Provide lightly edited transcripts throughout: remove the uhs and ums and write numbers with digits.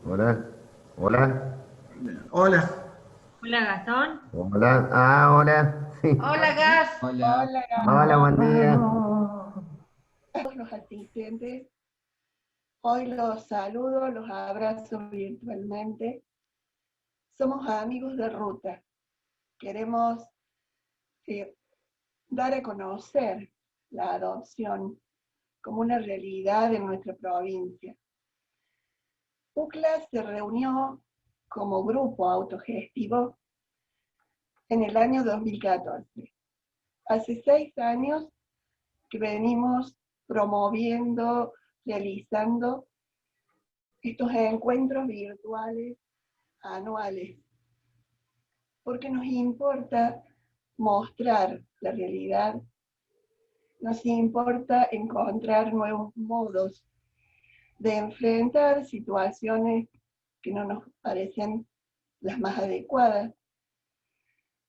Hola, hola, Hola, Hola Gastón. hola, hola, sí. Hola Gas. Hola, Hola, Hola, Gastón. buen día. Todos los asistentes, hoy los saludo, los abrazo virtualmente. Somos amigos de ruta. Queremos eh, dar a conocer la adopción como una realidad en nuestra provincia. UCLA se reunió como grupo autogestivo en el año 2014. Hace 6 años que venimos promoviendo, realizando estos encuentros virtuales anuales, porque nos importa mostrar la realidad, nos importa encontrar nuevos modos de enfrentar situaciones que no nos parecen las más adecuadas,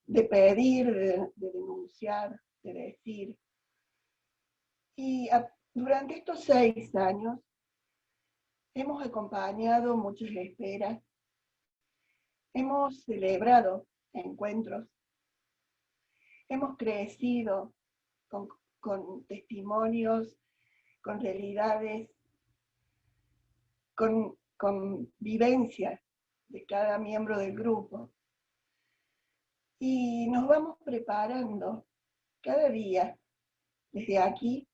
de pedir, de denunciar, de decir. Y durante estos 6 años hemos acompañado muchas esperas, hemos celebrado encuentros, hemos crecido con, con testimonios, con realidades, con vivencias de cada miembro del grupo. Y nos vamos preparando cada día desde aquí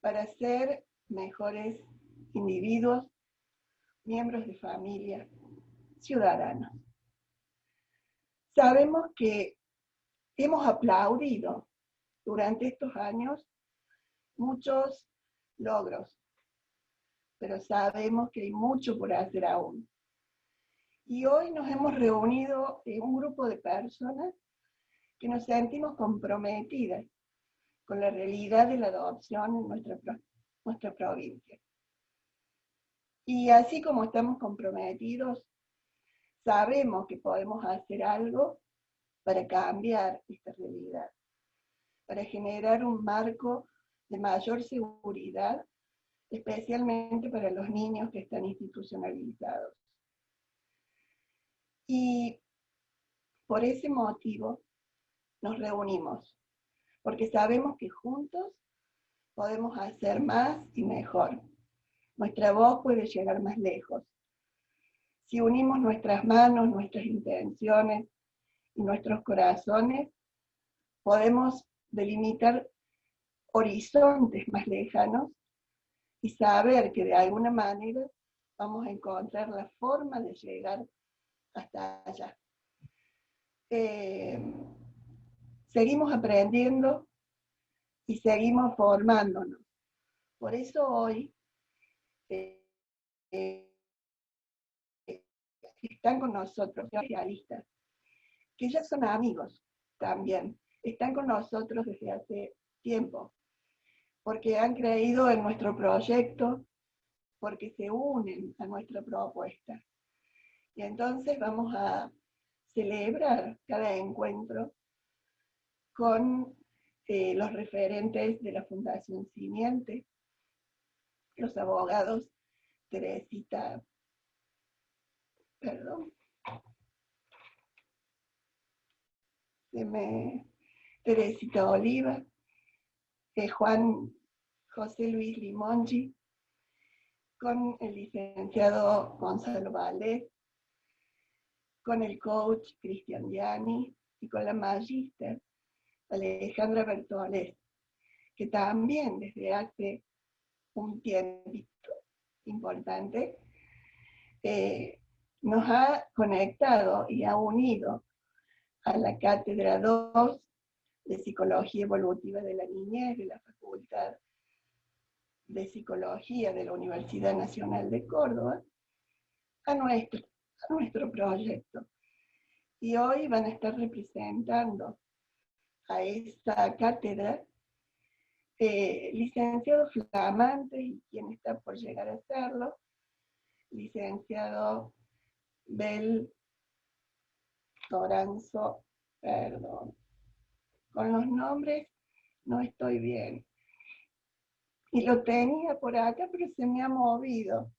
para ser mejores individuos, miembros de familia, ciudadanos. Sabemos que hemos aplaudido durante estos años muchos logros, pero sabemos que hay mucho por hacer aún. Y hoy nos hemos reunido en un grupo de personas que nos sentimos comprometidas con la realidad de la adopción en nuestra provincia. Y así como estamos comprometidos, sabemos que podemos hacer algo para cambiar esta realidad, para generar un marco de mayor seguridad, especialmente para los niños que están institucionalizados. Y por ese motivo nos reunimos, porque sabemos que juntos podemos hacer más y mejor. Nuestra voz puede llegar más lejos. Si unimos nuestras manos, nuestras intenciones y nuestros corazones, podemos delimitar horizontes más lejanos y saber que de alguna manera vamos a encontrar la forma de llegar hasta allá. Eh, Seguimos aprendiendo y seguimos formándonos. Por eso hoy eh, eh, están con nosotros especialistas, que ya son amigos también, están con nosotros desde hace tiempo, porque han creído en nuestro proyecto, porque se unen a nuestra propuesta. Y entonces vamos a celebrar cada encuentro con los referentes de la Fundación Simiente, los abogados Teresita, perdón, Teresita Oliva, Juan José Luis Limongi, con el licenciado Gonzalo Valdés, con el coach Cristian Gianni y con la magíster Alejandra Bertoles, que también desde hace un tiempo importante nos ha conectado y ha unido a la Cátedra 2 de Psicología Evolutiva de la Niñez de la Facultad de Psicología de la Universidad Nacional de Córdoba a nuestro proyecto. Y hoy van a estar representando a esta cátedra licenciado Flamante y quien está por llegar a serlo, licenciado Bel Toranzo, perdón, con los nombres no estoy bien. Y lo tenía por acá, pero se me ha movido.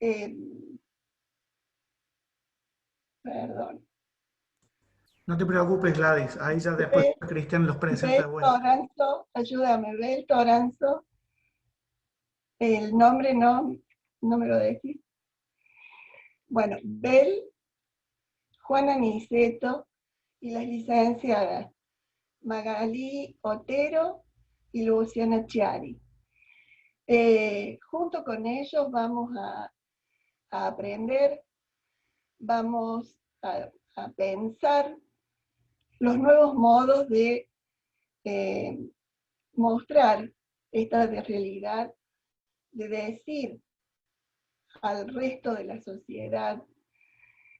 eh, perdón, No te preocupes, Gladys, ahí ya después Bel, Cristian los presenta Bel de vuelta. Toranzo, ayúdame, Bel Toranzo, el nombre no me lo decís. Bueno, Bel, Juana Niceto y las licenciadas Magalí Otero y Luciana Chiari. Junto con ellos vamos a aprender, vamos a pensar los nuevos modos de mostrar esta realidad, de decir al resto de la sociedad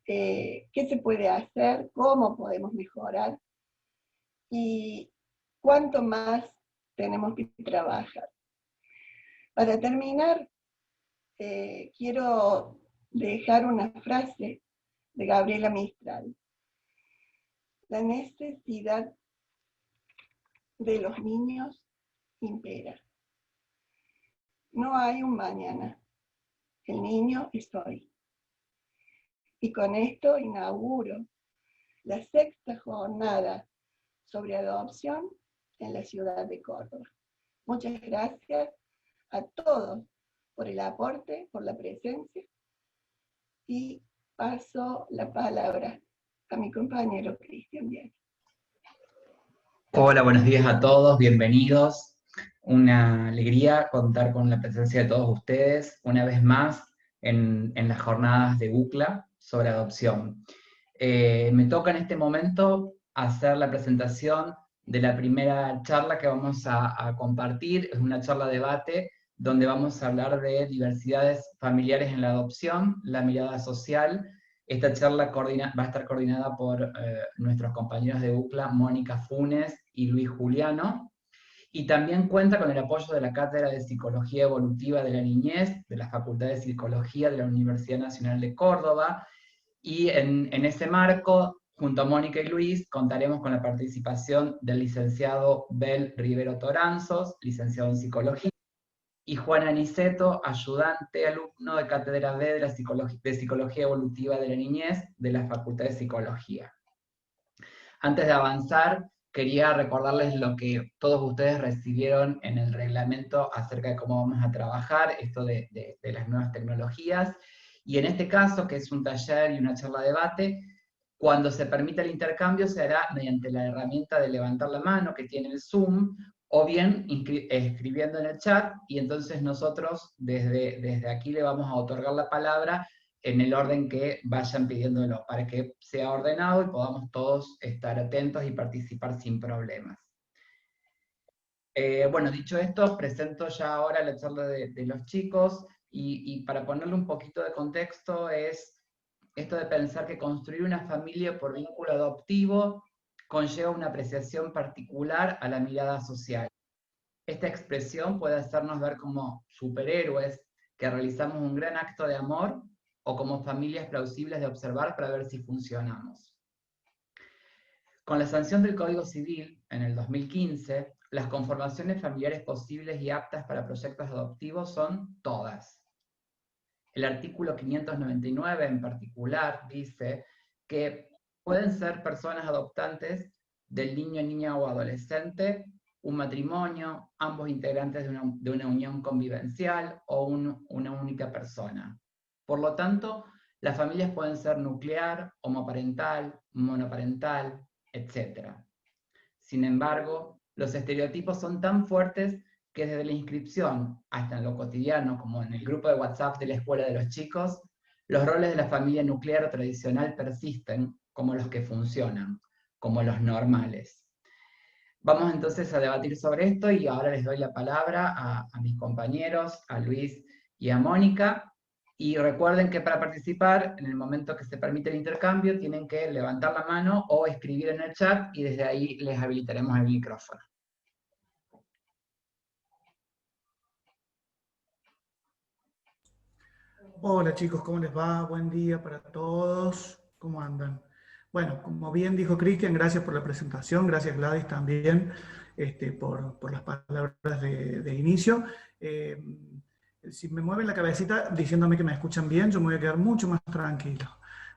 qué se puede hacer, cómo podemos mejorar y cuánto más tenemos que trabajar. Para terminar, quiero dejar una frase de Gabriela Mistral. La necesidad de los niños impera. No hay un mañana. El niño es hoy. Y con esto inauguro la 6ª jornada sobre adopción en la ciudad de Córdoba. Muchas gracias a todos por el aporte, por la presencia, y paso la palabra a mi compañero Cristian Díaz. Hola, buenos días a todos, bienvenidos. Una alegría contar con la presencia de todos ustedes una vez más en las jornadas de UCLA sobre adopción. Me toca en este momento hacer la presentación de la primera charla que vamos a compartir. Es una charla debate donde vamos a hablar de diversidades familiares en la adopción, la mirada social. Esta charla va a estar coordinada por nuestros compañeros de UCLA, Mónica Funes y Luis Juliano, y también cuenta con el apoyo de la Cátedra de Psicología Evolutiva de la Niñez, de la Facultad de Psicología de la Universidad Nacional de Córdoba, y en ese marco, junto a Mónica y Luis, contaremos con la participación del licenciado Bel Rivero Toranzos, licenciado en Psicología, y Juana Niceto, ayudante alumno de Cátedra B de Psicología Evolutiva de la Niñez de la Facultad de Psicología. Antes de avanzar, quería recordarles lo que todos ustedes recibieron en el reglamento acerca de cómo vamos a trabajar, esto de las nuevas tecnologías, y en este caso, que es un taller y una charla de debate, cuando se permita el intercambio se hará mediante la herramienta de levantar la mano que tiene el Zoom, o bien escribiendo en el chat, y entonces nosotros desde aquí le vamos a otorgar la palabra en el orden que vayan pidiéndolo, para que sea ordenado y podamos todos estar atentos y participar sin problemas. Bueno, dicho esto, presento ya ahora la charla de los chicos, y para ponerle un poquito de contexto es esto de pensar que construir una familia por vínculo adoptivo conlleva una apreciación particular a la mirada social. Esta expresión puede hacernos ver como superhéroes que realizamos un gran acto de amor, o como familias plausibles de observar para ver si funcionamos. Con la sanción del Código Civil en el 2015, las conformaciones familiares posibles y aptas para proyectos adoptivos son todas. El artículo 599 en particular dice que pueden ser personas adoptantes del niño, niña o adolescente, un matrimonio, ambos integrantes de una unión convivencial o una única persona. Por lo tanto, las familias pueden ser nuclear, homoparental, monoparental, etc. Sin embargo, los estereotipos son tan fuertes que desde la inscripción hasta en lo cotidiano, como en el grupo de WhatsApp de la escuela de los chicos, los roles de la familia nuclear o tradicional persisten como los que funcionan, como los normales. Vamos entonces a debatir sobre esto, y ahora les doy la palabra a mis compañeros, a Luis y a Mónica. Y recuerden que para participar, en el momento que se permite el intercambio, tienen que levantar la mano o escribir en el chat, y desde ahí les habilitaremos el micrófono. Hola chicos, ¿cómo les va? Buen día para todos. ¿Cómo andan? Bueno, como bien dijo Cristian, gracias por la presentación, gracias Gladys también por las palabras de inicio. Si me mueven la cabecita diciéndome que me escuchan bien, yo me voy a quedar mucho más tranquilo.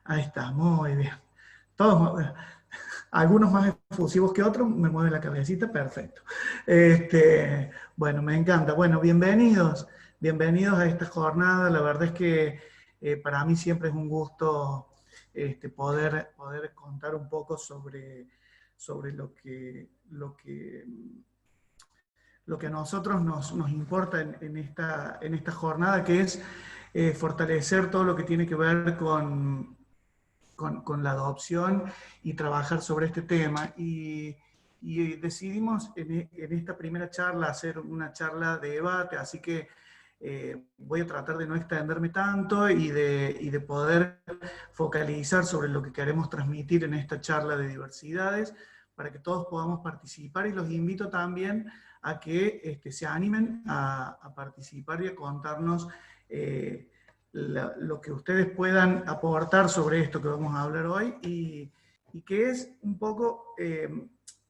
Ahí está, muy bien. Todos, algunos más efusivos que otros, me mueven la cabecita, perfecto. Bueno, me encanta. Bueno, bienvenidos a esta jornada. La verdad es que para mí siempre es un gusto poder contar un poco sobre lo que a nosotros nos importa en esta jornada, que es fortalecer todo lo que tiene que ver con la adopción y trabajar sobre este tema. Y decidimos en esta primera charla hacer una charla de debate, así que voy a tratar de no extenderme tanto y de poder focalizar sobre lo que queremos transmitir en esta charla de diversidades, para que todos podamos participar, y los invito también a que se animen a participar y a contarnos lo que ustedes puedan aportar sobre esto que vamos a hablar hoy, y que es un poco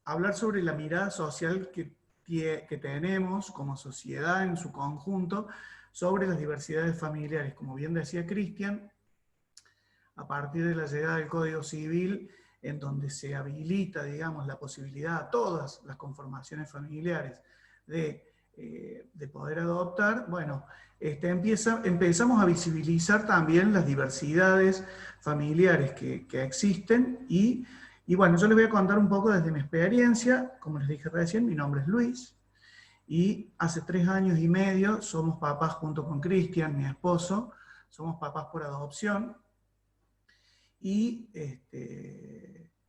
hablar sobre la mirada social que tenemos como sociedad en su conjunto sobre las diversidades familiares. Como bien decía Cristian, a partir de la llegada del Código Civil, en donde se habilita, digamos, la posibilidad a todas las conformaciones familiares de poder adoptar, bueno, empezamos a visibilizar también las diversidades familiares que existen, y bueno, yo les voy a contar un poco desde mi experiencia. Como les dije recién, mi nombre es Luis, y hace 3 años y medio somos papás junto con Cristian, mi esposo, somos papás por adopción. Y,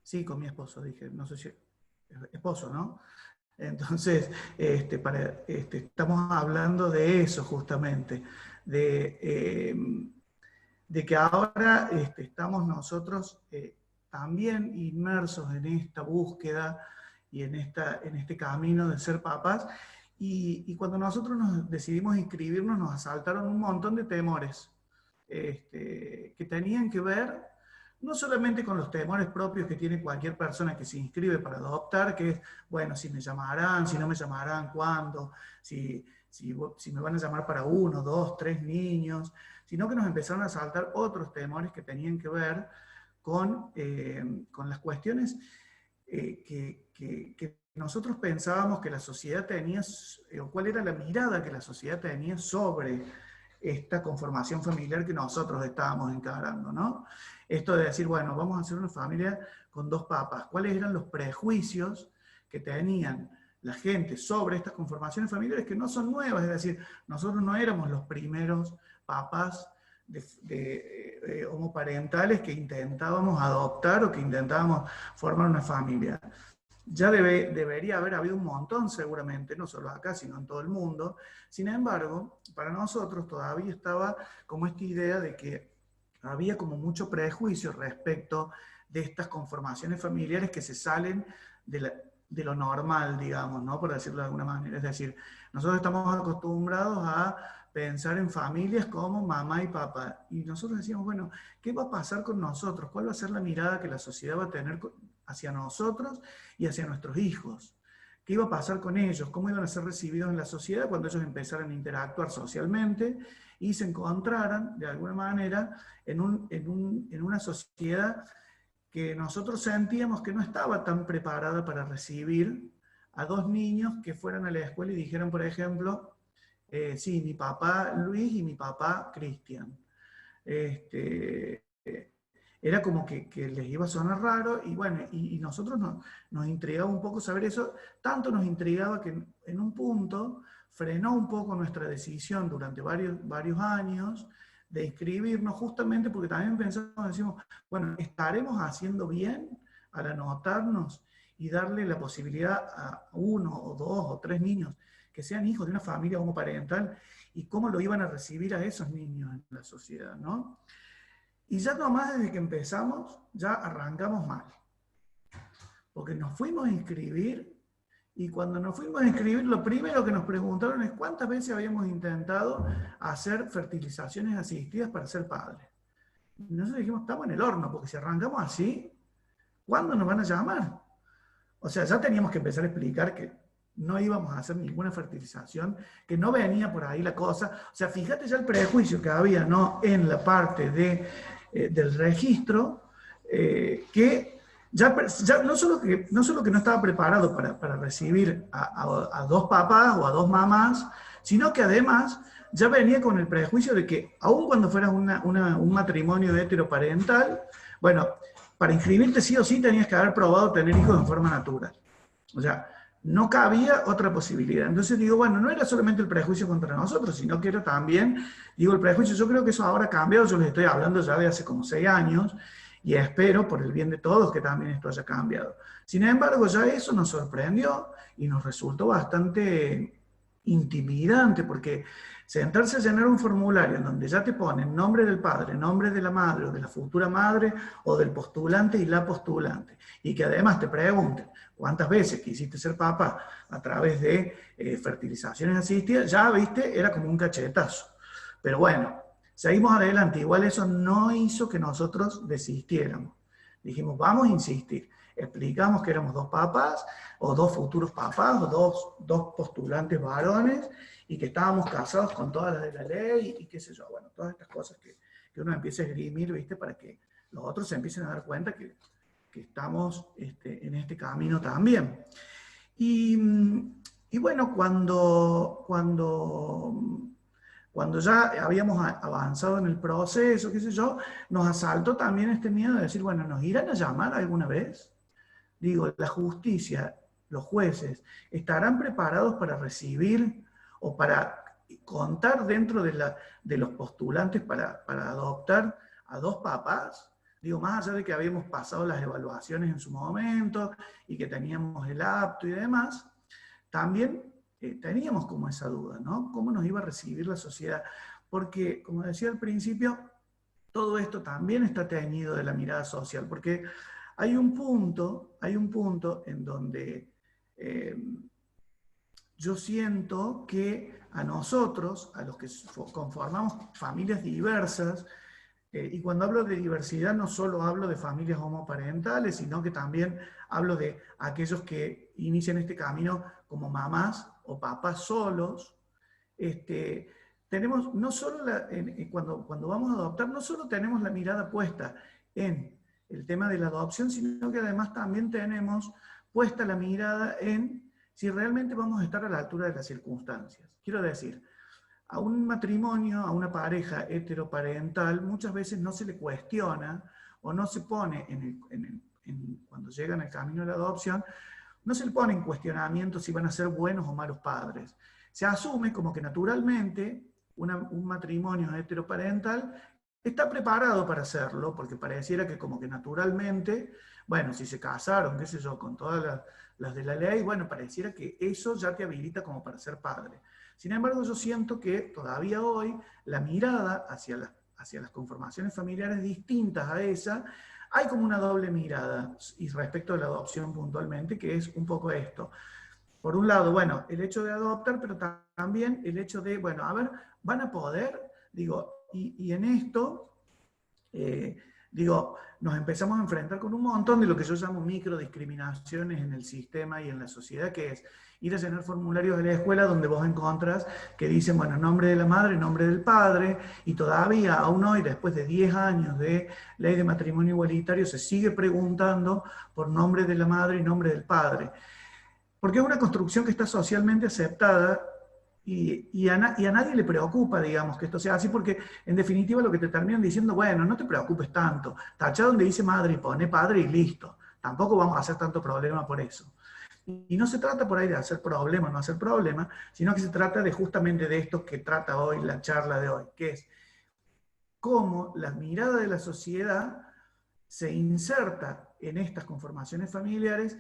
sí, con mi esposo, dije, no sé si, esposo, ¿no? Entonces, estamos hablando de eso justamente, de que ahora estamos nosotros también inmersos en esta búsqueda y en este camino de ser papás, y cuando nosotros nos decidimos inscribirnos nos asaltaron un montón de temores que tenían que ver no solamente con los temores propios que tiene cualquier persona que se inscribe para adoptar, que es, bueno, si me llamarán, si no me llamarán, cuándo, si me van a llamar para 1, 2, 3 niños, sino que nos empezaron a saltar otros temores que tenían que ver con las cuestiones que nosotros pensábamos que la sociedad tenía, o cuál era la mirada que la sociedad tenía sobre esta conformación familiar que nosotros estábamos encarando, ¿no? Esto de decir, bueno, vamos a hacer una familia con 2 papás. ¿Cuáles eran los prejuicios que tenían la gente sobre estas conformaciones familiares, que no son nuevas? Es decir, nosotros no éramos los primeros papás homoparentales que intentábamos adoptar o que intentábamos formar una familia. Ya debería haber habido un montón seguramente, no solo acá, sino en todo el mundo. Sin embargo, para nosotros todavía estaba como esta idea de que había como mucho prejuicio respecto de estas conformaciones familiares que se salen de lo normal, digamos, ¿no? Por decirlo de alguna manera. Es decir, nosotros estamos acostumbrados a pensar en familias como mamá y papá. Y nosotros decíamos, bueno, ¿qué va a pasar con nosotros? ¿Cuál va a ser la mirada que la sociedad va a tener hacia nosotros y hacia nuestros hijos? ¿Qué iba a pasar con ellos? ¿Cómo iban a ser recibidos en la sociedad cuando ellos empezaran a interactuar socialmente y se encontraran, de alguna manera, en una sociedad que nosotros sentíamos que no estaba tan preparada para recibir a 2 niños que fueran a la escuela y dijeran, por ejemplo, sí, mi papá Luis y mi papá Cristian? Era como que les iba a sonar raro, y bueno, y nosotros nos intrigaba un poco saber eso. Tanto nos intrigaba que en un punto frenó un poco nuestra decisión durante varios años de inscribirnos, justamente porque también decimos, bueno, ¿estaremos haciendo bien al anotarnos y darle la posibilidad a 1 o 2 o 3 niños que sean hijos de una familia homoparental? ¿Y cómo lo iban a recibir a esos niños en la sociedad, ¿no? Y ya nomás desde que empezamos, ya arrancamos mal. Porque nos fuimos a inscribir, y cuando nos fuimos a inscribir, lo primero que nos preguntaron es cuántas veces habíamos intentado hacer fertilizaciones asistidas para ser padres. Y nosotros dijimos, estamos en el horno, porque si arrancamos así, ¿cuándo nos van a llamar? O sea, ya teníamos que empezar a explicar que no íbamos a hacer ninguna fertilización, que no venía por ahí la cosa. O sea, fíjate ya el prejuicio que había, ¿no?, en la parte del registro, que ya no solo que no estaba preparado para recibir a dos papás o a dos mamás, sino que además ya venía con el prejuicio de que, aun cuando fueras un matrimonio heteroparental, bueno, para inscribirte sí o sí tenías que haber probado tener hijos en forma natural. O sea, no cabía otra posibilidad. Entonces digo, bueno, no era solamente el prejuicio contra nosotros, sino que era también, digo, el prejuicio, yo creo que eso ahora ha cambiado, yo les estoy hablando ya de hace como 6 años, y espero, por el bien de todos, que también esto haya cambiado. Sin embargo, ya eso nos sorprendió y nos resultó bastante intimidante, porque sentarse a llenar un formulario en donde ya te ponen nombre del padre, nombre de la madre, o de la futura madre, o del postulante y la postulante, y que además te pregunten cuántas veces quisiste ser papá a través de fertilizaciones asistidas, ya viste, era como un cachetazo. Pero bueno, seguimos adelante. Igual eso no hizo que nosotros desistiéramos. Dijimos, vamos a insistir. Explicamos que éramos 2 papás, o 2 futuros papás, o dos postulantes varones, y que estábamos casados con todas las de la ley, y qué sé yo, bueno, todas estas cosas que uno empieza a esgrimir, ¿viste? Para que los otros se empiecen a dar cuenta que estamos en este camino también. Y bueno, cuando ya habíamos avanzado en el proceso, qué sé yo, nos asaltó también este miedo de decir, bueno, ¿nos irán a llamar alguna vez? Digo, la justicia, los jueces, ¿estarán preparados para recibir o para contar dentro de los postulantes para adoptar a 2 papás? Digo, más allá de que habíamos pasado las evaluaciones en su momento y que teníamos el apto y demás, también teníamos como esa duda, ¿no? ¿Cómo nos iba a recibir la sociedad? Porque, como decía al principio, todo esto también está teñido de la mirada social, porque hay un punto en donde yo siento que a nosotros, a los que conformamos familias diversas, y cuando hablo de diversidad no solo hablo de familias homoparentales, sino que también hablo de aquellos que inician este camino como mamás o papás solos. Tenemos no solo, cuando vamos a adoptar, no solo tenemos la mirada puesta en el tema de la adopción, sino que además también tenemos puesta la mirada en si realmente vamos a estar a la altura de las circunstancias. Quiero decir, a un matrimonio, a una pareja heteroparental, muchas veces no se le cuestiona o no se pone, cuando llegan al camino de la adopción, no se le pone en cuestionamiento si van a ser buenos o malos padres. Se asume como que naturalmente un matrimonio heteroparental está preparado para hacerlo, porque pareciera que como que naturalmente, bueno, si se casaron, qué sé yo, con todas las de la ley, bueno, pareciera que eso ya te habilita como para ser padre. Sin embargo, yo siento que todavía hoy la mirada hacia las conformaciones familiares distintas a esa, hay como una doble mirada, y respecto a la adopción puntualmente, que es un poco esto. Por un lado, bueno, el hecho de adoptar, pero también el hecho de, bueno, a ver, van a poder, digo, y en esto, digo, nos empezamos a enfrentar con un montón de lo que yo llamo microdiscriminaciones en el sistema y en la sociedad, que es ir a llenar formularios de la escuela donde vos encontrás que dicen, bueno, nombre de la madre, nombre del padre, y todavía, aún hoy, después de 10 años de ley de matrimonio igualitario, se sigue preguntando por nombre de la madre y nombre del padre. Porque es una construcción que está socialmente aceptada y a nadie le preocupa, digamos, que esto sea así, porque en definitiva lo que te terminan diciendo, bueno, no te preocupes tanto, tachá donde dice madre y pone padre y listo, tampoco vamos a hacer tanto problema por eso. Y no se trata por ahí de hacer problema o no hacer problema, sino que se trata de justamente de esto que trata hoy la charla de hoy, que es cómo la mirada de la sociedad se inserta en estas conformaciones familiares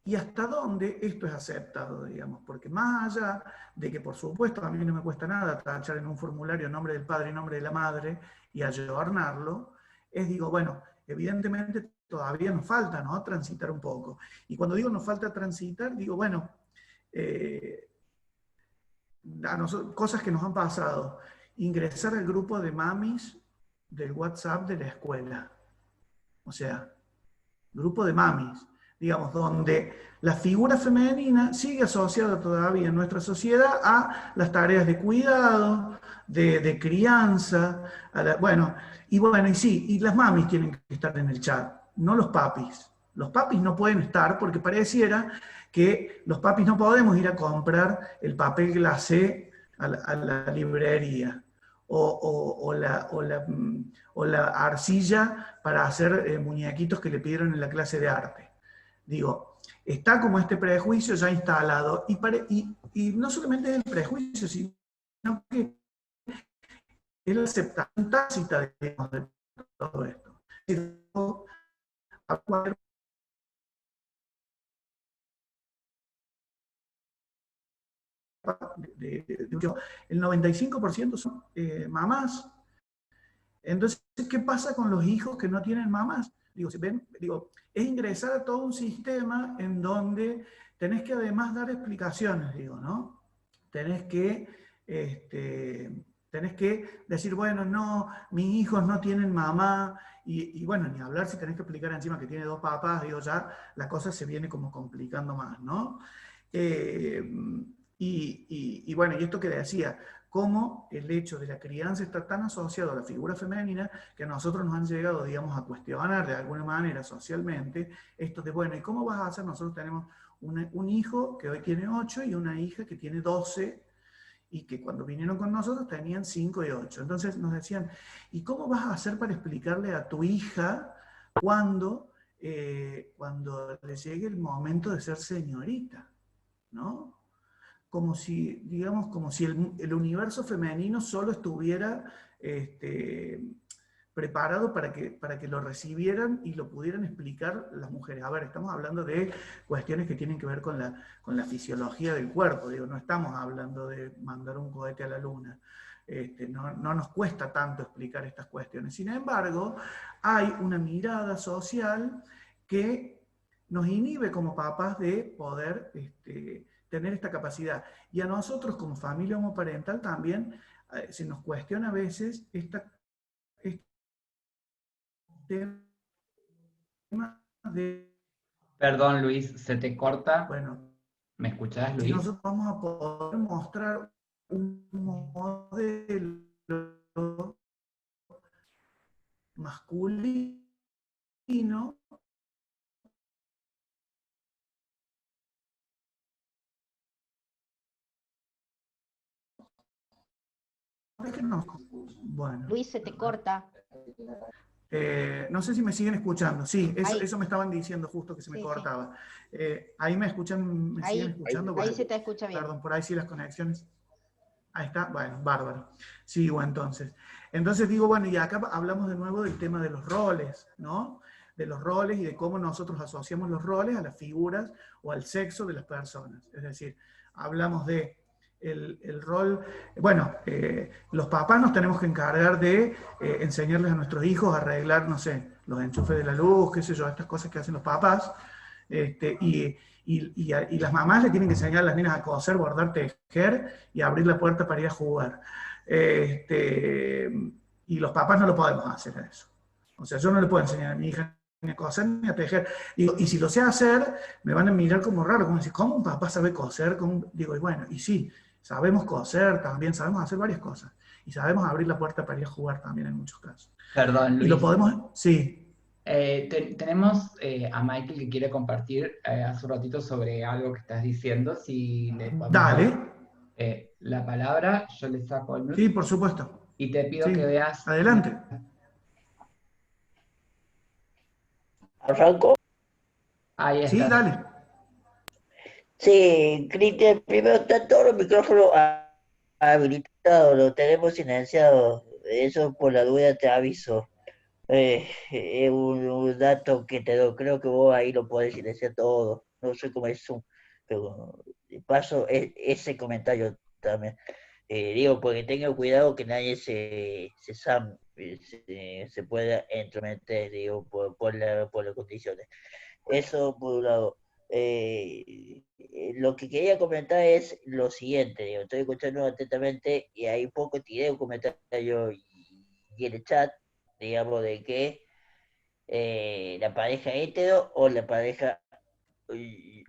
y hasta dónde esto es aceptado, digamos, porque más allá de que, por supuesto, a mí no me cuesta nada tachar en un formulario nombre del padre y nombre de la madre y ayornarlo, digo, bueno, evidentemente todavía nos falta, ¿no?, transitar un poco. Y cuando digo nos falta transitar, digo, bueno, cosas que nos han pasado. Ingresar al grupo de mamis del WhatsApp de la escuela. O sea, grupo de mamis. digamos, donde la figura femenina sigue asociada todavía en nuestra sociedad a las tareas de cuidado, de crianza, bueno, y sí, y las mamis tienen que estar en el chat, no los papis. Los papis no pueden estar porque pareciera que los papis no podemos ir a comprar el papel glacé a la librería o la arcilla para hacer muñequitos que le pidieron en la clase de arte. Digo, está como este prejuicio ya instalado y no solamente es el prejuicio, sino que es la aceptación tácita, digamos, de todo esto. El 95% son mamás. Entonces, ¿qué pasa con los hijos que no tienen mamás? Digo, si ven, digo, es ingresar a todo un sistema en donde tenés que además dar explicaciones, digo, ¿no? Tenés que, tenés que decir, bueno, no, mis hijos no tienen mamá, y bueno, ni hablar si tenés que explicar encima que tiene dos papás, digo, ya la cosa se viene como complicando más, ¿no? Bueno, y esto que decía, cómo el hecho de la crianza está tan asociado a la figura femenina que a nosotros nos han llegado, digamos, a cuestionar de alguna manera socialmente esto de, bueno, ¿y cómo vas a hacer? Nosotros tenemos un hijo que hoy tiene 8 y una hija que tiene 12 y que cuando vinieron con nosotros tenían 5 y 8. Entonces nos decían, ¿y cómo vas a hacer para explicarle a tu hija cuando le llegue el momento de ser señorita? ¿No? Como si, digamos, como si el universo femenino solo estuviera preparado para que lo recibieran y lo pudieran explicar las mujeres. A ver, estamos hablando de cuestiones que tienen que ver con la fisiología del cuerpo, digo, no estamos hablando de mandar un cohete a la luna. No nos cuesta tanto explicar estas cuestiones. Sin embargo, hay una mirada social que nos inhibe como papás de poder tener esta capacidad. Y a nosotros como familia homoparental también se nos cuestiona a veces este tema de, Perdón, Luis, se te corta. bueno, ¿Me escuchás, si Luis? nosotros vamos a poder mostrar un modelo masculino, es que no. Bueno, Luis, se te corta. no sé si me siguen escuchando. Sí, Ahí. eso me estaban diciendo justo que se me Sí, cortaba. Ahí me escuchan, me siguen escuchando. Ahí Bueno, se te escucha bien. perdón, por ahí sí las conexiones. Ahí está, bueno, bárbaro. Sigo entonces. Entonces digo, bueno, y acá hablamos de nuevo del tema de los roles, ¿no? De los roles y de cómo nosotros asociamos los roles a las figuras o al sexo de las personas. Es decir, hablamos de el rol, bueno, los papás nos tenemos que encargar de enseñarles a nuestros hijos a arreglar, no sé, los enchufes de la luz, qué sé yo, estas cosas que hacen los papás, y las mamás le tienen que enseñar a las nenas a coser, bordar, tejer y abrir la puerta para ir a jugar. Y los papás no lo podemos hacer eso. O sea, yo no le puedo enseñar a mi hija ni a coser ni a tejer. Digo, y si lo sé hacer, me van a mirar como raro, como decir, ¿cómo un papá sabe coser? ¿Cómo? Digo, y bueno, y sí, sabemos coser también, sabemos hacer varias cosas. Y sabemos abrir la puerta para ir a jugar también en muchos casos. Perdón, Luis. Y lo podemos, sí. Tenemos a Michael que quiere compartir hace un ratito sobre algo que estás diciendo. Si le podemos Dale. dar la palabra, yo le saco el mute. Sí, por supuesto. Y te pido Sí. que veas. Adelante. ¿Arranco? Ahí Sí, está. dale. Sí, Cristian, primero está todo el micrófono habilitado, lo tenemos silenciado. Eso por la duda te aviso. Es un dato que te lo creo que vos ahí lo podés silenciar todo. No sé cómo es Zoom, pero paso ese comentario también. Digo, porque tenga cuidado que nadie se pueda entrometer, digo, por las condiciones. Eso por un lado. Lo que quería comentar es lo siguiente, digo, estoy escuchando atentamente y hay poco tiré un comentario y en el chat, digamos, de que la pareja hetero o la pareja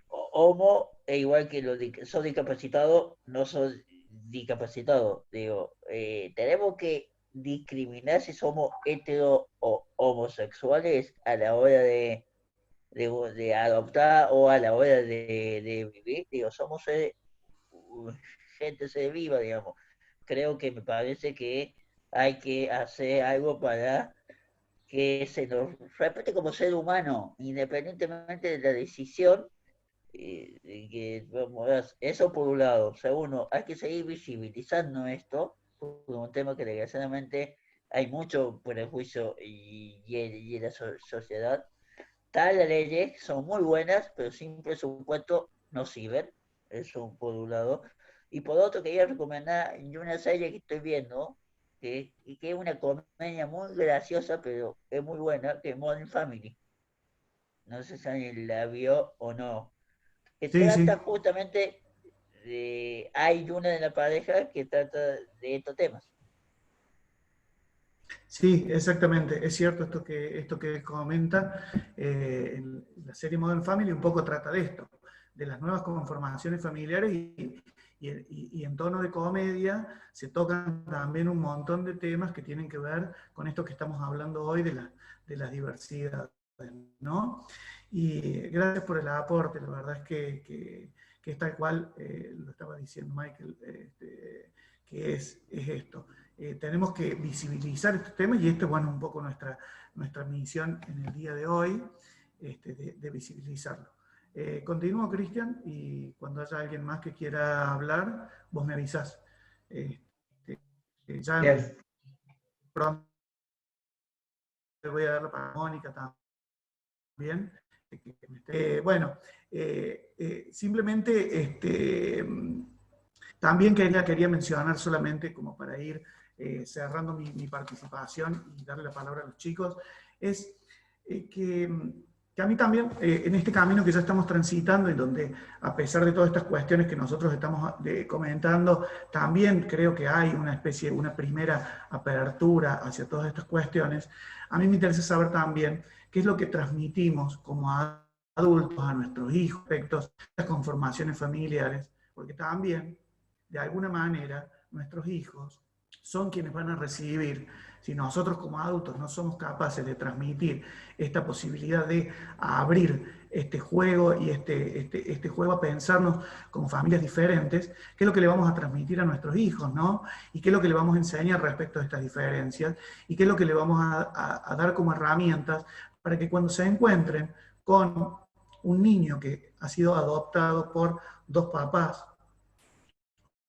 homo, e igual que los son discapacitados, no son discapacitados. Digo, tenemos que discriminar si somos hetero o homosexuales a la hora de adoptar o a la hora de vivir. Digo, somos gente se viva, digamos. Creo que me parece que hay que hacer algo para que se nos respete como ser humano, independientemente de la decisión. Eso por un lado. Segundo, hay que seguir visibilizando esto, por un tema que desgraciadamente hay mucho prejuicio y en la sociedad. Tal las leyes son muy buenas, pero sin presupuesto no sirven. Eso por un lado. Y por otro, quería recomendar una serie que estoy viendo, que es una comedia muy graciosa, pero es muy buena, que es Modern Family. No sé si alguien la vio o no. Que Sí, trata sí. justamente de... Hay una de la pareja que trata de estos temas. Sí, exactamente. Es cierto esto que él comenta. La serie Modern Family un poco trata de esto, de las nuevas conformaciones familiares y en tono de comedia se tocan también un montón de temas que tienen que ver con esto que estamos hablando hoy de las diversidades, ¿no? Y gracias por el aporte, la verdad es que es tal cual lo estaba diciendo Michael, que es esto. Tenemos que visibilizar estos temas y esta es bueno, un poco nuestra misión en el día de hoy, de visibilizarlo. Continúo, Cristian, y cuando haya alguien más que quiera hablar, vos me avisás. Este, ya Yes. pronto le voy a dar la palabra a Mónica también. Bueno, simplemente también quería mencionar solamente como para ir cerrando mi participación y darle la palabra a los chicos, es que a mí también, en este camino que ya estamos transitando, en donde a pesar de todas estas cuestiones que nosotros estamos comentando, también creo que hay una primera apertura hacia todas estas cuestiones, a mí me interesa saber también qué es lo que transmitimos como adultos a nuestros hijos respecto a estas conformaciones familiares, porque también de alguna manera, nuestros hijos son quienes van a recibir, si nosotros como adultos no somos capaces de transmitir esta posibilidad de abrir este juego y este juego a pensarnos como familias diferentes, qué es lo que le vamos a transmitir a nuestros hijos, ¿no? Y qué es lo que le vamos a enseñar respecto a estas diferencias, y qué es lo que le vamos a dar como herramientas para que cuando se encuentren con un niño que ha sido adoptado por dos papás,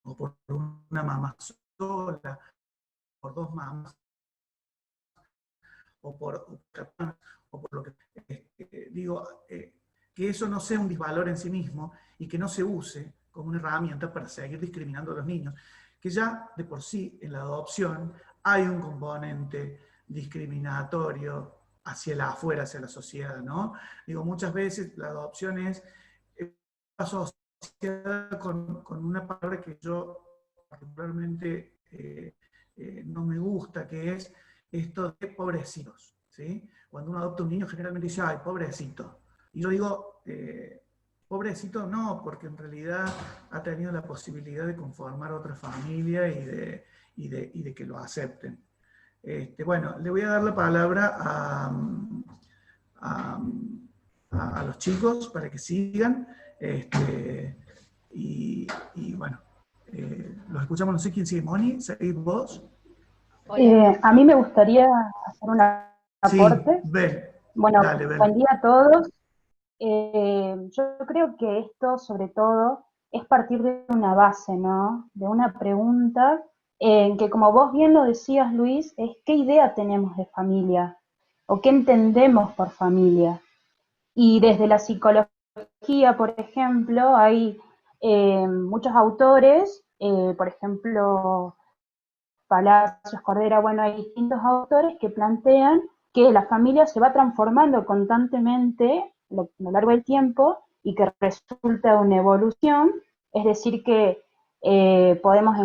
o por una mamá sola, por dos mamás, o por lo que digo, que eso no sea un disvalor en sí mismo y que no se use como una herramienta para seguir discriminando a los niños, que ya de por sí en la adopción hay un componente discriminatorio hacia el afuera, hacia la sociedad, ¿no? Digo, muchas veces la adopción es asociada con una palabra que yo particularmente no me gusta, que es esto de pobrecitos, ¿sí? Cuando uno adopta un niño generalmente dice, ay, pobrecito. Y yo digo, pobrecito no, porque en realidad ha tenido la posibilidad de conformar otra familia y de que lo acepten. Bueno, le voy a dar la palabra a, a los chicos para que sigan. Y bueno, los escuchamos, no sé quién sigue, Moni, ¿seguís vos? A mí me gustaría hacer un Sí, aporte. Bueno, dale, buen Bel. día a todos. Yo creo que esto, sobre todo, es partir de una base, ¿no? De una pregunta en que, como vos bien lo decías, Luis, es qué idea tenemos de familia o qué entendemos por familia. Y desde la psicología, por ejemplo, hay muchos autores, por ejemplo, Palacios, Cordera, bueno, hay distintos autores que plantean que la familia se va transformando constantemente a lo largo del tiempo y que resulta una evolución, es decir, que podemos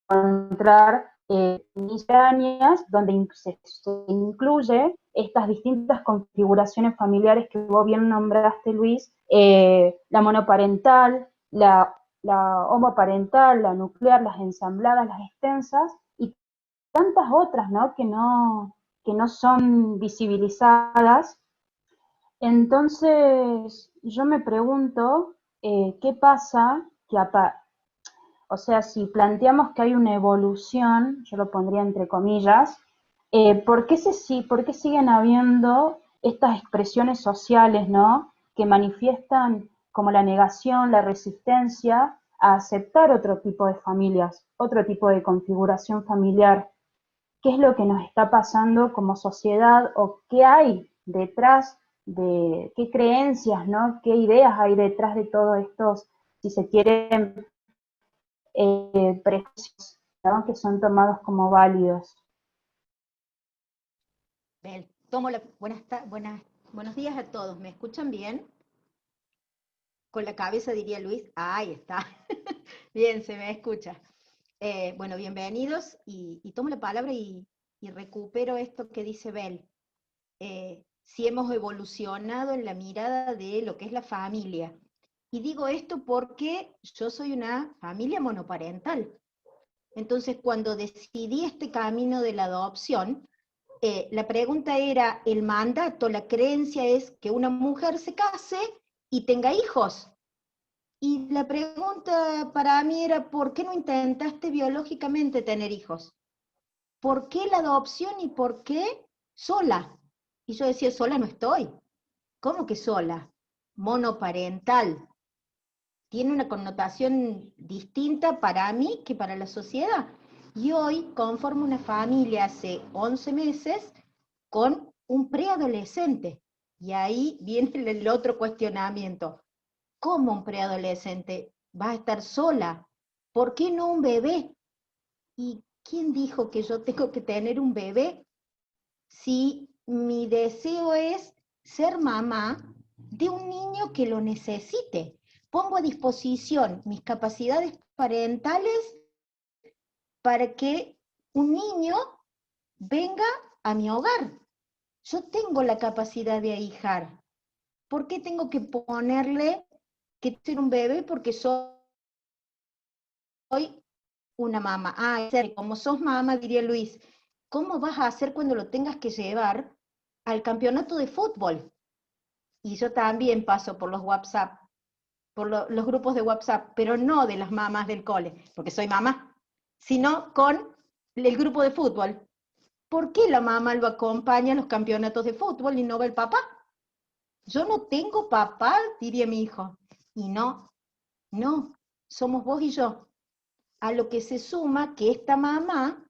encontrar misceláneas, donde se incluye estas distintas configuraciones familiares que vos bien nombraste, Luis, la monoparental, la homoparental, la nuclear, las ensambladas, las extensas, y tantas otras, ¿no? Que no son visibilizadas. Entonces, yo me pregunto, ¿qué pasa? O sea, si planteamos que hay una evolución, yo lo pondría entre comillas, ¿por qué siguen habiendo estas expresiones sociales, ¿no? Que manifiestan como la negación, la resistencia a aceptar otro tipo de familias, otro tipo de configuración familiar? ¿Qué es lo que nos está pasando como sociedad o qué hay detrás de, qué creencias, ¿no? ¿Qué ideas hay detrás de todos estos, si se quieren, prejuicios, ¿no? Que son tomados como válidos? Bien, buenos días a todos. ¿Me escuchan bien? Con la cabeza diría Luis. Ahí está. Bien, se me escucha. Bueno, bienvenidos y tomo la palabra y recupero esto que dice Bel. Si hemos evolucionado en la mirada de lo que es la familia. Y digo esto porque yo soy una familia monoparental. Entonces, cuando decidí este camino de la adopción, la pregunta era, el mandato, la creencia es que una mujer se case y tenga hijos. Y la pregunta para mí era, ¿por qué no intentaste biológicamente tener hijos? ¿Por qué la adopción y por qué sola? Y yo decía, sola no estoy. ¿Cómo que sola? Monoparental. Tiene una connotación distinta para mí que para la sociedad. Y hoy conformo una familia hace 11 meses con un preadolescente. Y ahí viene el otro cuestionamiento. ¿Cómo un preadolescente va a estar sola? ¿Por qué no un bebé? ¿Y quién dijo que yo tengo que tener un bebé si mi deseo es ser mamá de un niño que lo necesite? Pongo a disposición mis capacidades parentales para que un niño venga a mi hogar. Yo tengo la capacidad de ahijar. ¿Por qué tengo que ponerle que ser un bebé porque soy una mamá? Como sos mamá, diría Luis, ¿cómo vas a hacer cuando lo tengas que llevar al campeonato de fútbol? Y yo también paso por los WhatsApp, por los grupos de WhatsApp, pero no de las mamás del cole, porque soy mamá, sino con el grupo de fútbol. ¿Por qué la mamá lo acompaña a los campeonatos de fútbol y no va el papá? Yo no tengo papá, diría mi hijo. Y no, somos vos y yo. A lo que se suma que esta mamá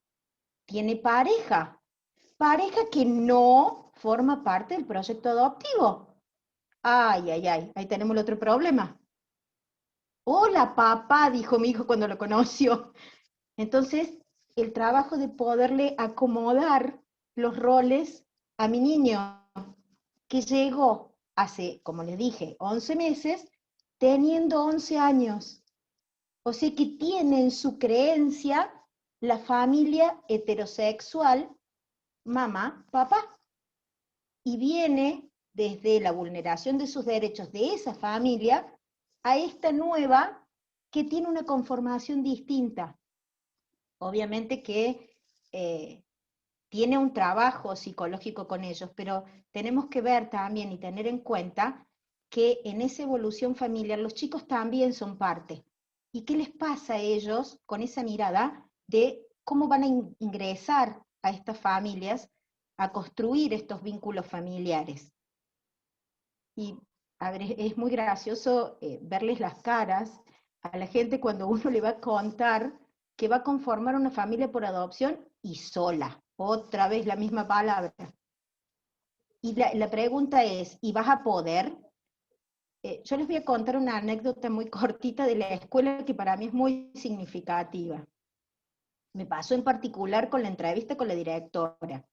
tiene pareja que no forma parte del proyecto adoptivo. Ay, ahí tenemos el otro problema. Hola, papá, dijo mi hijo cuando lo conoció. Entonces, el trabajo de poderle acomodar los roles a mi niño, que llegó hace, como les dije, 11 meses, teniendo 11 años. O sea que tiene en su creencia la familia heterosexual, mamá, papá. Y viene desde la vulneración de sus derechos de esa familia a esta nueva que tiene una conformación distinta. Obviamente que tiene un trabajo psicológico con ellos, pero tenemos que ver también y tener en cuenta que en esa evolución familiar los chicos también son parte. ¿Y qué les pasa a ellos con esa mirada de cómo van a ingresar a estas familias, a construir estos vínculos familiares? Y a ver, es muy gracioso verles las caras a la gente cuando uno le va a contar que va a conformar una familia por adopción y sola. Otra vez la misma palabra. Y la pregunta es, ¿y vas a poder? Yo les voy a contar una anécdota muy cortita de la escuela que para mí es muy significativa. Me pasó en particular con la entrevista con la directora.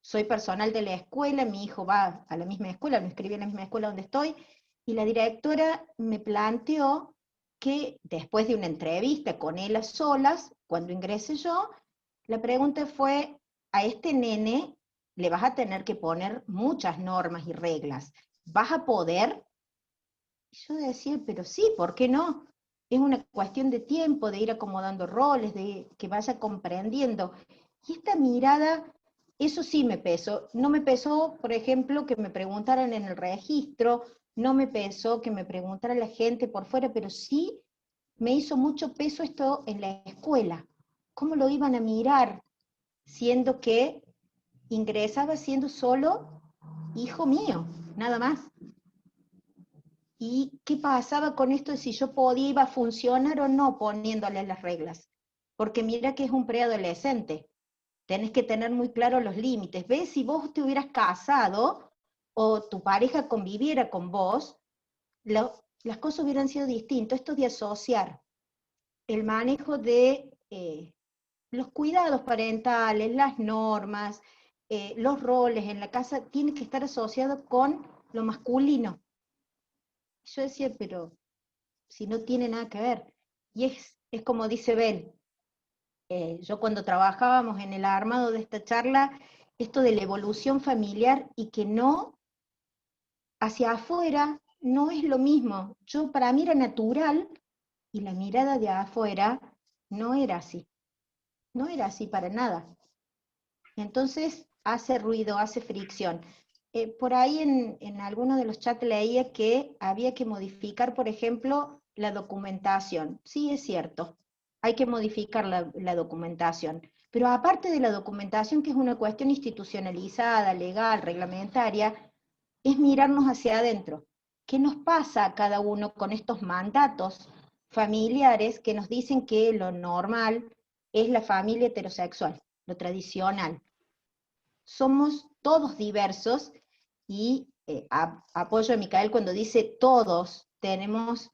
Soy personal de la escuela, mi hijo va a la misma escuela, lo inscribí en la misma escuela donde estoy, y la directora me planteó que después de una entrevista con él a solas, cuando ingresé yo, la pregunta fue, a este nene le vas a tener que poner muchas normas y reglas. ¿Vas a poder? Y yo decía, pero sí, ¿por qué no? Es una cuestión de tiempo, de ir acomodando roles, de que vaya comprendiendo. Y esta mirada, eso sí me pesó. No me pesó, por ejemplo, que me preguntaran en el registro, no me pesó que me preguntara la gente por fuera, pero sí me hizo mucho peso esto en la escuela. ¿Cómo lo iban a mirar? Siendo que ingresaba siendo solo hijo mío, nada más. ¿Y qué pasaba con esto de si yo podía, iba a funcionar o no poniéndole las reglas? Porque mira que es un preadolescente, tenés que tener muy claros los límites. ¿Ves? Si vos te hubieras casado o tu pareja conviviera con vos, las cosas hubieran sido distintas. Esto de asociar el manejo de los cuidados parentales, las normas, los roles en la casa, tiene que estar asociado con lo masculino. Yo decía, pero si no tiene nada que ver. Y es como dice Bel, yo cuando trabajábamos en el armado de esta charla, esto de la evolución familiar y que no, hacia afuera, no es lo mismo. Para mí era natural y la mirada de afuera no era así. No era así para nada. Entonces hace ruido, hace fricción. Por ahí en alguno de los chats leía que había que modificar, por ejemplo, la documentación. Sí, es cierto, hay que modificar la documentación. Pero aparte de la documentación, que es una cuestión institucionalizada, legal, reglamentaria, es mirarnos hacia adentro. ¿Qué nos pasa a cada uno con estos mandatos familiares que nos dicen que lo normal es la familia heterosexual, lo tradicional? Somos todos diversos y apoyo a Micael cuando dice todos tenemos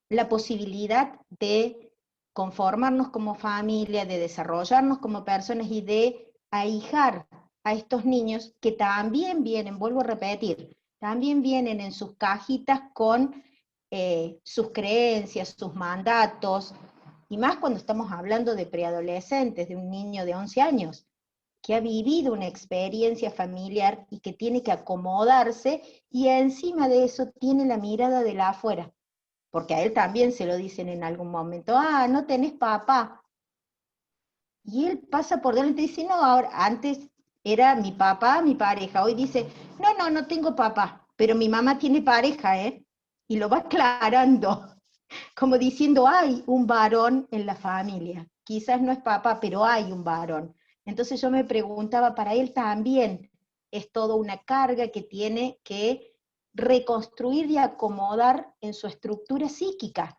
la posibilidad de conformarnos como familia, de desarrollarnos como personas y de ahijar a estos niños que también vienen, vuelvo a repetir, también vienen en sus cajitas con sus creencias, sus mandatos, y más cuando estamos hablando de preadolescentes, de un niño de 11 años, que ha vivido una experiencia familiar y que tiene que acomodarse, y encima de eso tiene la mirada de la afuera, porque a él también se lo dicen en algún momento, no tenés papá, y él pasa por delante y dice, no, ahora, antes era mi papá, mi pareja, hoy dice, no tengo papá, pero mi mamá tiene pareja, y lo va aclarando, como diciendo, hay un varón en la familia, quizás no es papá, pero hay un varón. Entonces yo me preguntaba, para él también es toda una carga que tiene que reconstruir y acomodar en su estructura psíquica.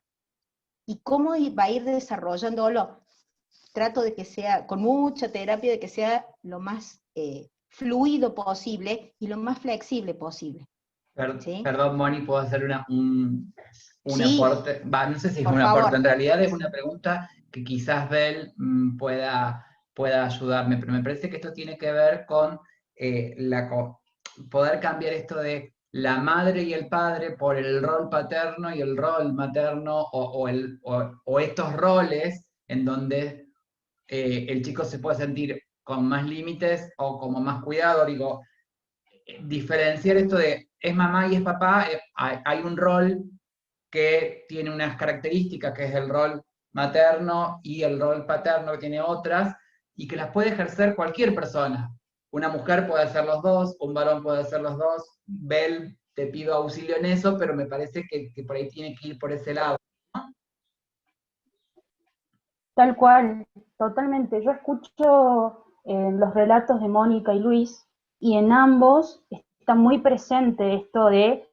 ¿Y cómo va a ir desarrollándolo? Trato de que sea, con mucha terapia, de que sea lo más fluido posible y lo más flexible posible. ¿Sí? Perdón, Moni, ¿puedo hacer un Sí, aporte? No sé si es por un aporte, en favor. realidad es una pregunta que quizás Bel pueda ayudarme, pero me parece que esto tiene que ver con poder cambiar esto de la madre y el padre por el rol paterno y el rol materno, o estos roles en donde el chico se puede sentir con más límites o como más cuidado. Digo, diferenciar esto de es mamá y es papá, hay un rol que tiene unas características, que es el rol materno, y el rol paterno que tiene otras, y que las puede ejercer cualquier persona. Una mujer puede hacer los dos, un varón puede hacer los dos. Bel, te pido auxilio en eso, pero me parece que por ahí tiene que ir por ese lado. Tal cual, totalmente. Yo escucho los relatos de Mónica y Luis y en ambos está muy presente esto de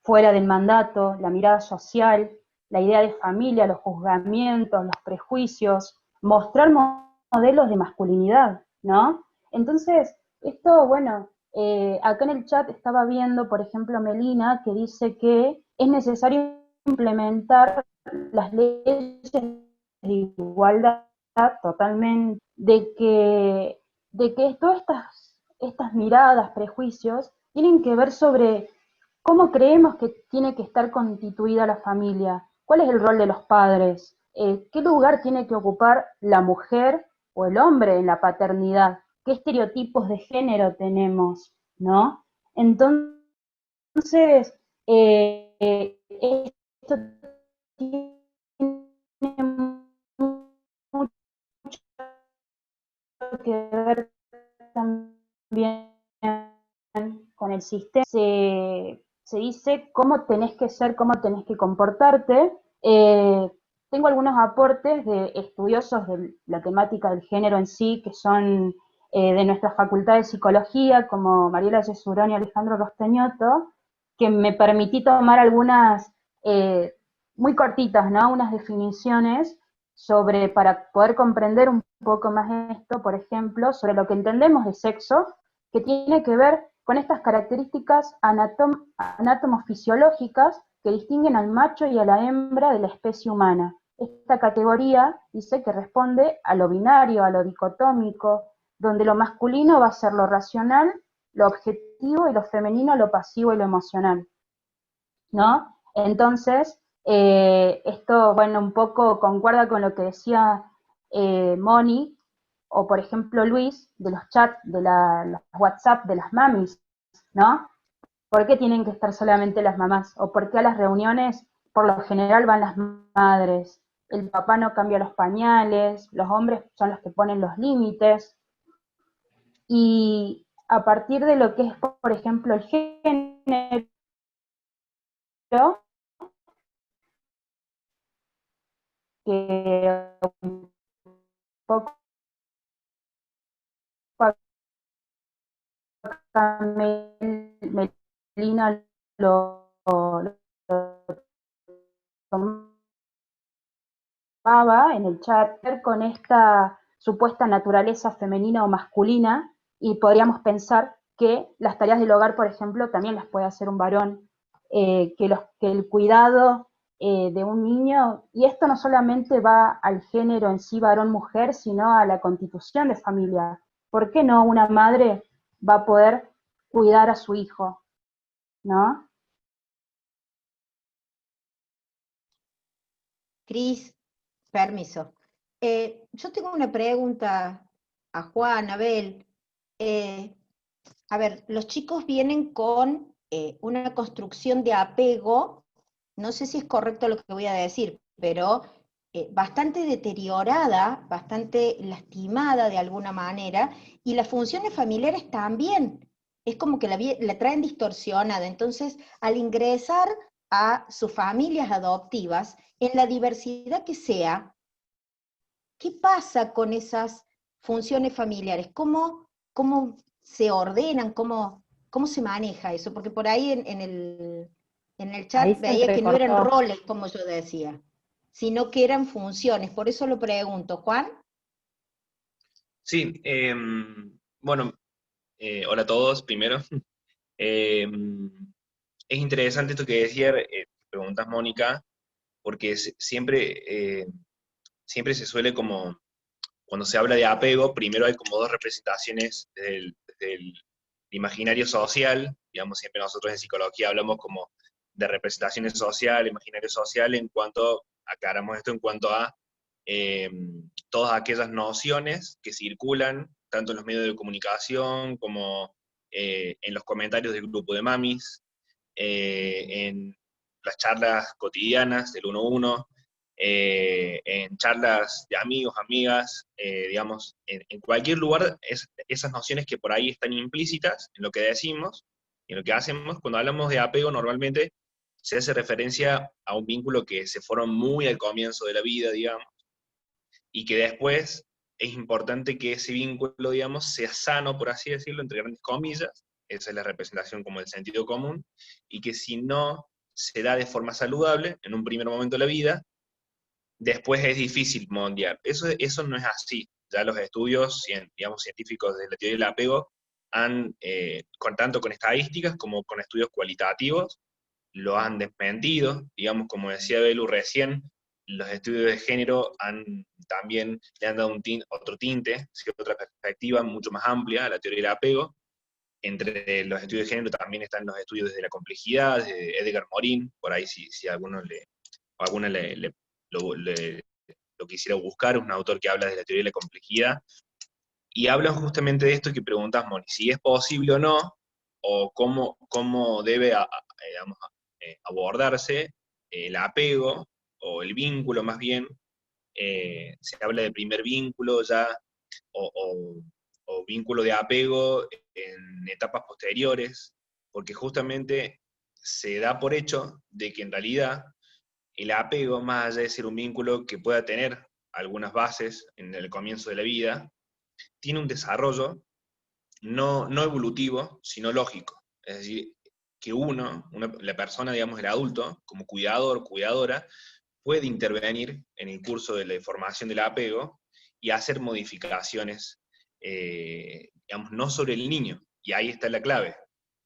fuera del mandato, la mirada social, la idea de familia, los juzgamientos, los prejuicios, mostrar modelos de masculinidad, ¿no? Entonces, esto, bueno, acá en el chat estaba viendo, por ejemplo, Melina, que dice que es necesario implementar las leyes de igualdad totalmente, de que todas estas miradas, prejuicios, tienen que ver sobre cómo creemos que tiene que estar constituida la familia, cuál es el rol de los padres, qué lugar tiene que ocupar la mujer o el hombre en la paternidad, qué estereotipos de género tenemos, ¿no? Entonces, esto tiene mucho que ver también con el sistema. Se dice cómo tenés que ser, cómo tenés que comportarte. Tengo algunos aportes de estudiosos de la temática del género en sí, que son de nuestra facultad de psicología, como Mariela Yesurón y Alejandro Rostañotto, que me permití tomar algunas muy cortitas, ¿no? Unas definiciones sobre, para poder comprender un poco más esto, por ejemplo, sobre lo que entendemos de sexo, que tiene que ver con estas características anátomo-fisiológicas que distinguen al macho y a la hembra de la especie humana. Esta categoría dice que responde a lo binario, a lo dicotómico, donde lo masculino va a ser lo racional, lo objetivo, y lo femenino lo pasivo y lo emocional, ¿no? Entonces, esto, bueno, un poco concuerda con lo que decía Moni, o por ejemplo Luis, de los chats, de los WhatsApp de las mamis, ¿no? ¿Por qué tienen que estar solamente las mamás? ¿O por qué a las reuniones por lo general van las madres? El papá no cambia los pañales, los hombres son los que ponen los límites. Y a partir de lo que es, por ejemplo, el género, que un poco acá Melina lo tomaba en el chat, con esta supuesta naturaleza femenina o masculina, y podríamos pensar que las tareas del hogar, por ejemplo, también las puede hacer un varón, que el cuidado de un niño, y esto no solamente va al género en sí, varón-mujer, sino a la constitución de familia. ¿Por qué no una madre va a poder cuidar a su hijo, ¿no? Cris, permiso. Yo tengo una pregunta a Juan, Abel. A ver, los chicos vienen con una construcción de apego, no sé si es correcto lo que voy a decir, pero bastante deteriorada, bastante lastimada de alguna manera, y las funciones familiares también. Es como que la traen distorsionada. Entonces, al ingresar a sus familias adoptivas, en la diversidad que sea, ¿qué pasa con esas funciones familiares? ¿Cómo se ordenan? ¿Cómo se maneja eso? Porque por ahí en el Ahí chat se veía que no eran entrecortó. roles, como yo decía, sino que eran funciones. Por eso lo pregunto, Juan. Sí, bueno, hola a todos, primero. Es interesante esto que decía, preguntas Mónica, porque siempre se suele como, cuando se habla de apego, primero hay como dos representaciones desde el imaginario social, digamos, siempre nosotros en psicología hablamos como de representaciones social, imaginario social, en cuanto, aclaramos esto en cuanto a eh, todas aquellas nociones que circulan, tanto en los medios de comunicación como en los comentarios del grupo de mamis, en las charlas cotidianas del uno a uno, en charlas de amigos, amigas, digamos, en cualquier lugar, esas nociones que por ahí están implícitas en lo que decimos y en lo que hacemos. Cuando hablamos de apego, normalmente se hace referencia a un vínculo que se forma muy al comienzo de la vida, digamos, y que después es importante que ese vínculo, digamos, sea sano, por así decirlo, entre grandes comillas, esa es la representación como del sentido común, y que si no se da de forma saludable en un primer momento de la vida, después es difícil moldear. Eso no es así. Ya los estudios, digamos, científicos de la teoría del apego han, tanto con estadísticas como con estudios cualitativos, lo han desmentido. Digamos, como decía Belu recién, los estudios de género también le han dado otro tinte, otra perspectiva mucho más amplia a la teoría del apego. Entre los estudios de género también están los estudios de la complejidad, de Edgar Morin, por ahí si a alguno alguna le quisiera buscar, es un autor que habla de la teoría de la complejidad, y hablan justamente de esto que preguntas, Moni, si es posible o no, o cómo debe digamos, abordarse el apego, o el vínculo más bien. Se habla de primer vínculo ya, o vínculo de apego en etapas posteriores, porque justamente se da por hecho de que en realidad el apego, más allá de ser un vínculo que pueda tener algunas bases en el comienzo de la vida, tiene un desarrollo no evolutivo, sino lógico. Es decir, que la persona, digamos, el adulto, como cuidador, cuidadora, puede intervenir en el curso de la formación del apego y hacer modificaciones, digamos, no sobre el niño. Y ahí está la clave,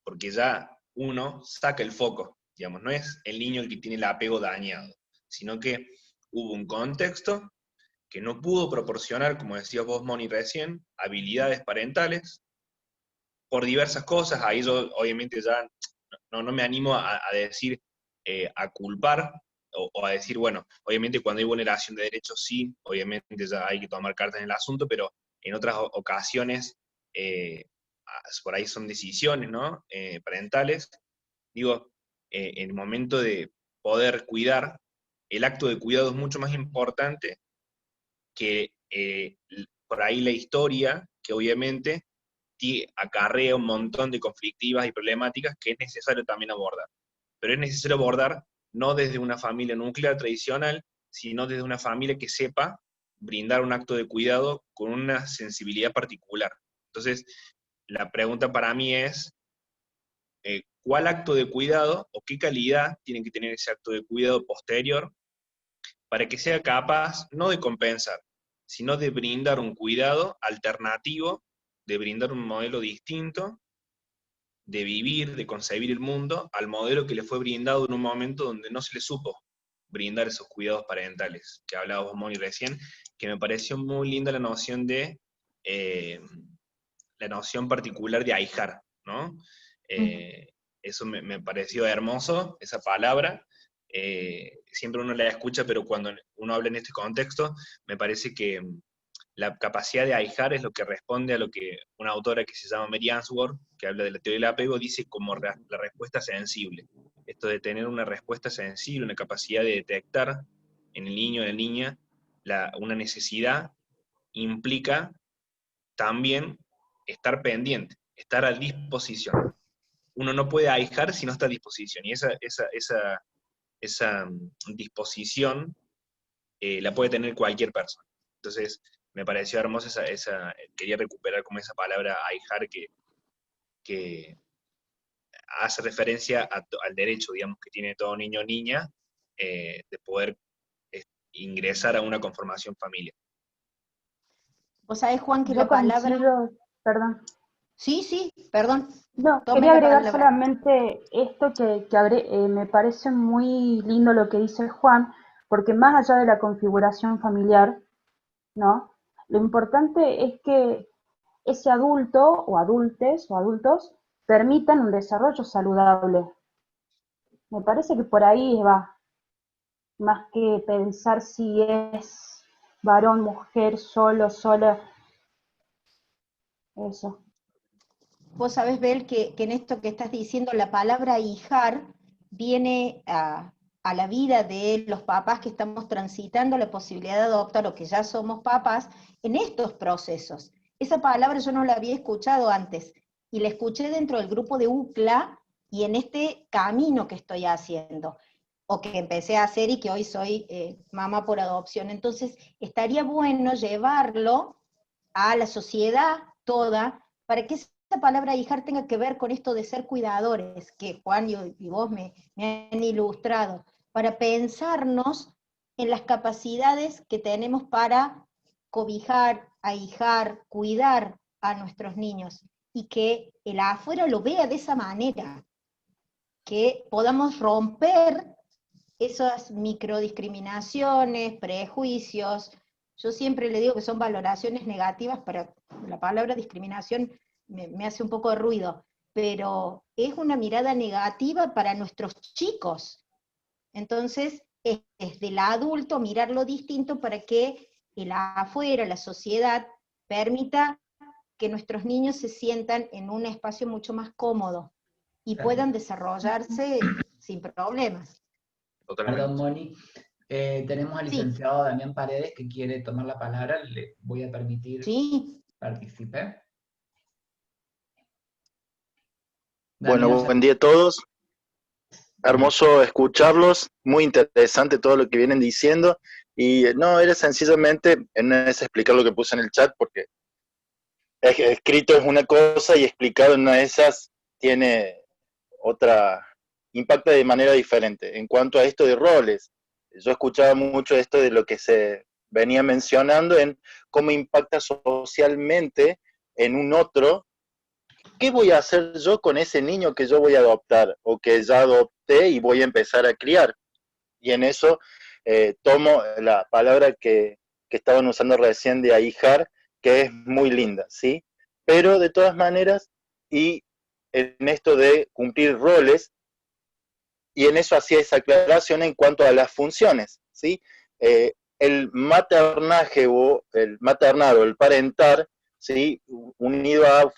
porque ya uno saca el foco, digamos, no es el niño el que tiene el apego dañado, sino que hubo un contexto que no pudo proporcionar, como decías vos, Moni, recién, habilidades parentales, por diversas cosas. Ahí yo obviamente ya no me animo a decir, a culpar, o a decir, bueno, obviamente cuando hay vulneración de derechos sí, obviamente ya hay que tomar cartas en el asunto, pero en otras ocasiones, por ahí son decisiones, ¿no? Parentales. Digo, en el momento de poder cuidar, el acto de cuidado es mucho más importante que por ahí la historia, que obviamente acarrea un montón de conflictivas y problemáticas que es necesario también abordar. Pero es necesario abordar no desde una familia nuclear tradicional, sino desde una familia que sepa brindar un acto de cuidado con una sensibilidad particular. Entonces, la pregunta para mí es, ¿cuál acto de cuidado o qué calidad tiene que tener ese acto de cuidado posterior para que sea capaz no de compensar, sino de brindar un cuidado alternativo, de brindar un modelo distinto, de vivir, de concebir el mundo, al modelo que le fue brindado en un momento donde no se le supo brindar esos cuidados parentales, que hablábamos, Moni, recién, que me pareció muy linda la noción la noción particular de ahijar, ¿no? Eso me pareció hermoso, esa palabra. Siempre uno la escucha, pero cuando uno habla en este contexto, me parece que la capacidad de ahijar es lo que responde a lo que una autora que se llama Mary Ainsworth, que habla de la teoría del apego, dice como la respuesta sensible. Esto de tener una respuesta sensible, una capacidad de detectar en el niño o en la niña una necesidad, implica también estar pendiente, estar a disposición. Uno no puede ahijar si no está a disposición, y esa disposición la puede tener cualquier persona. Entonces, me pareció hermosa quería recuperar como esa palabra ahijar que hace referencia al derecho, digamos, que tiene todo niño o niña de poder ingresar a una conformación familiar. Vos sabés, Juan, que Yo la palabra... coincido, perdón. Sí, perdón. No, Tome quería la agregar palabra. solamente esto me parece muy lindo lo que dice Juan, porque más allá de la configuración familiar, ¿no? Lo importante es que ese adulto o adultos permitan un desarrollo saludable. Me parece que por ahí va, más que pensar si es varón, mujer, solo, sola, eso. Vos sabés, Bel, que en esto que estás diciendo, la palabra hijar viene a la vida de los papás que estamos transitando la posibilidad de adoptar o que ya somos papás en estos procesos. Esa palabra yo no la había escuchado antes y la escuché dentro del grupo de UCLA y en este camino que estoy haciendo o que empecé a hacer y que hoy soy mamá por adopción. Entonces, estaría bueno llevarlo a la sociedad toda para que esa palabra hijar tenga que ver con esto de ser cuidadores, que Juan y vos me han ilustrado, para pensarnos en las capacidades que tenemos para cobijar, ahijar, cuidar a nuestros niños, y que el afuera lo vea de esa manera, que podamos romper esas microdiscriminaciones, prejuicios. Yo siempre le digo que son valoraciones negativas, pero la palabra discriminación me hace un poco de ruido, pero es una mirada negativa para nuestros chicos. Entonces, es del adulto mirarlo distinto para que el afuera, la sociedad, permita que nuestros niños se sientan en un espacio mucho más cómodo y puedan desarrollarse sin problemas. Perdón, Moni. Tenemos al Sí. licenciado Damián Paredes que quiere tomar la palabra. Le voy a permitir Sí. participe. Bueno, Damián, buen día a todos. Hermoso escucharlos, muy interesante todo lo que vienen diciendo. Y no, era sencillamente, no es explicar lo que puse en el chat, porque escrito es una cosa y explicado en una de esas tiene otra, impacta de manera diferente. En cuanto a esto de roles, yo escuchaba mucho esto de lo que se venía mencionando en cómo impacta socialmente en un otro. ¿Qué voy a hacer yo con ese niño que yo voy a adoptar o que ya adopté y voy a empezar a criar? Y en eso tomo la palabra que estaban usando recién de ahijar, que es muy linda, ¿sí? Pero de todas maneras, y en esto de cumplir roles, y en eso hacía esa aclaración en cuanto a las funciones, ¿sí? El maternaje o el maternal o el parentar, ¿sí? Unido a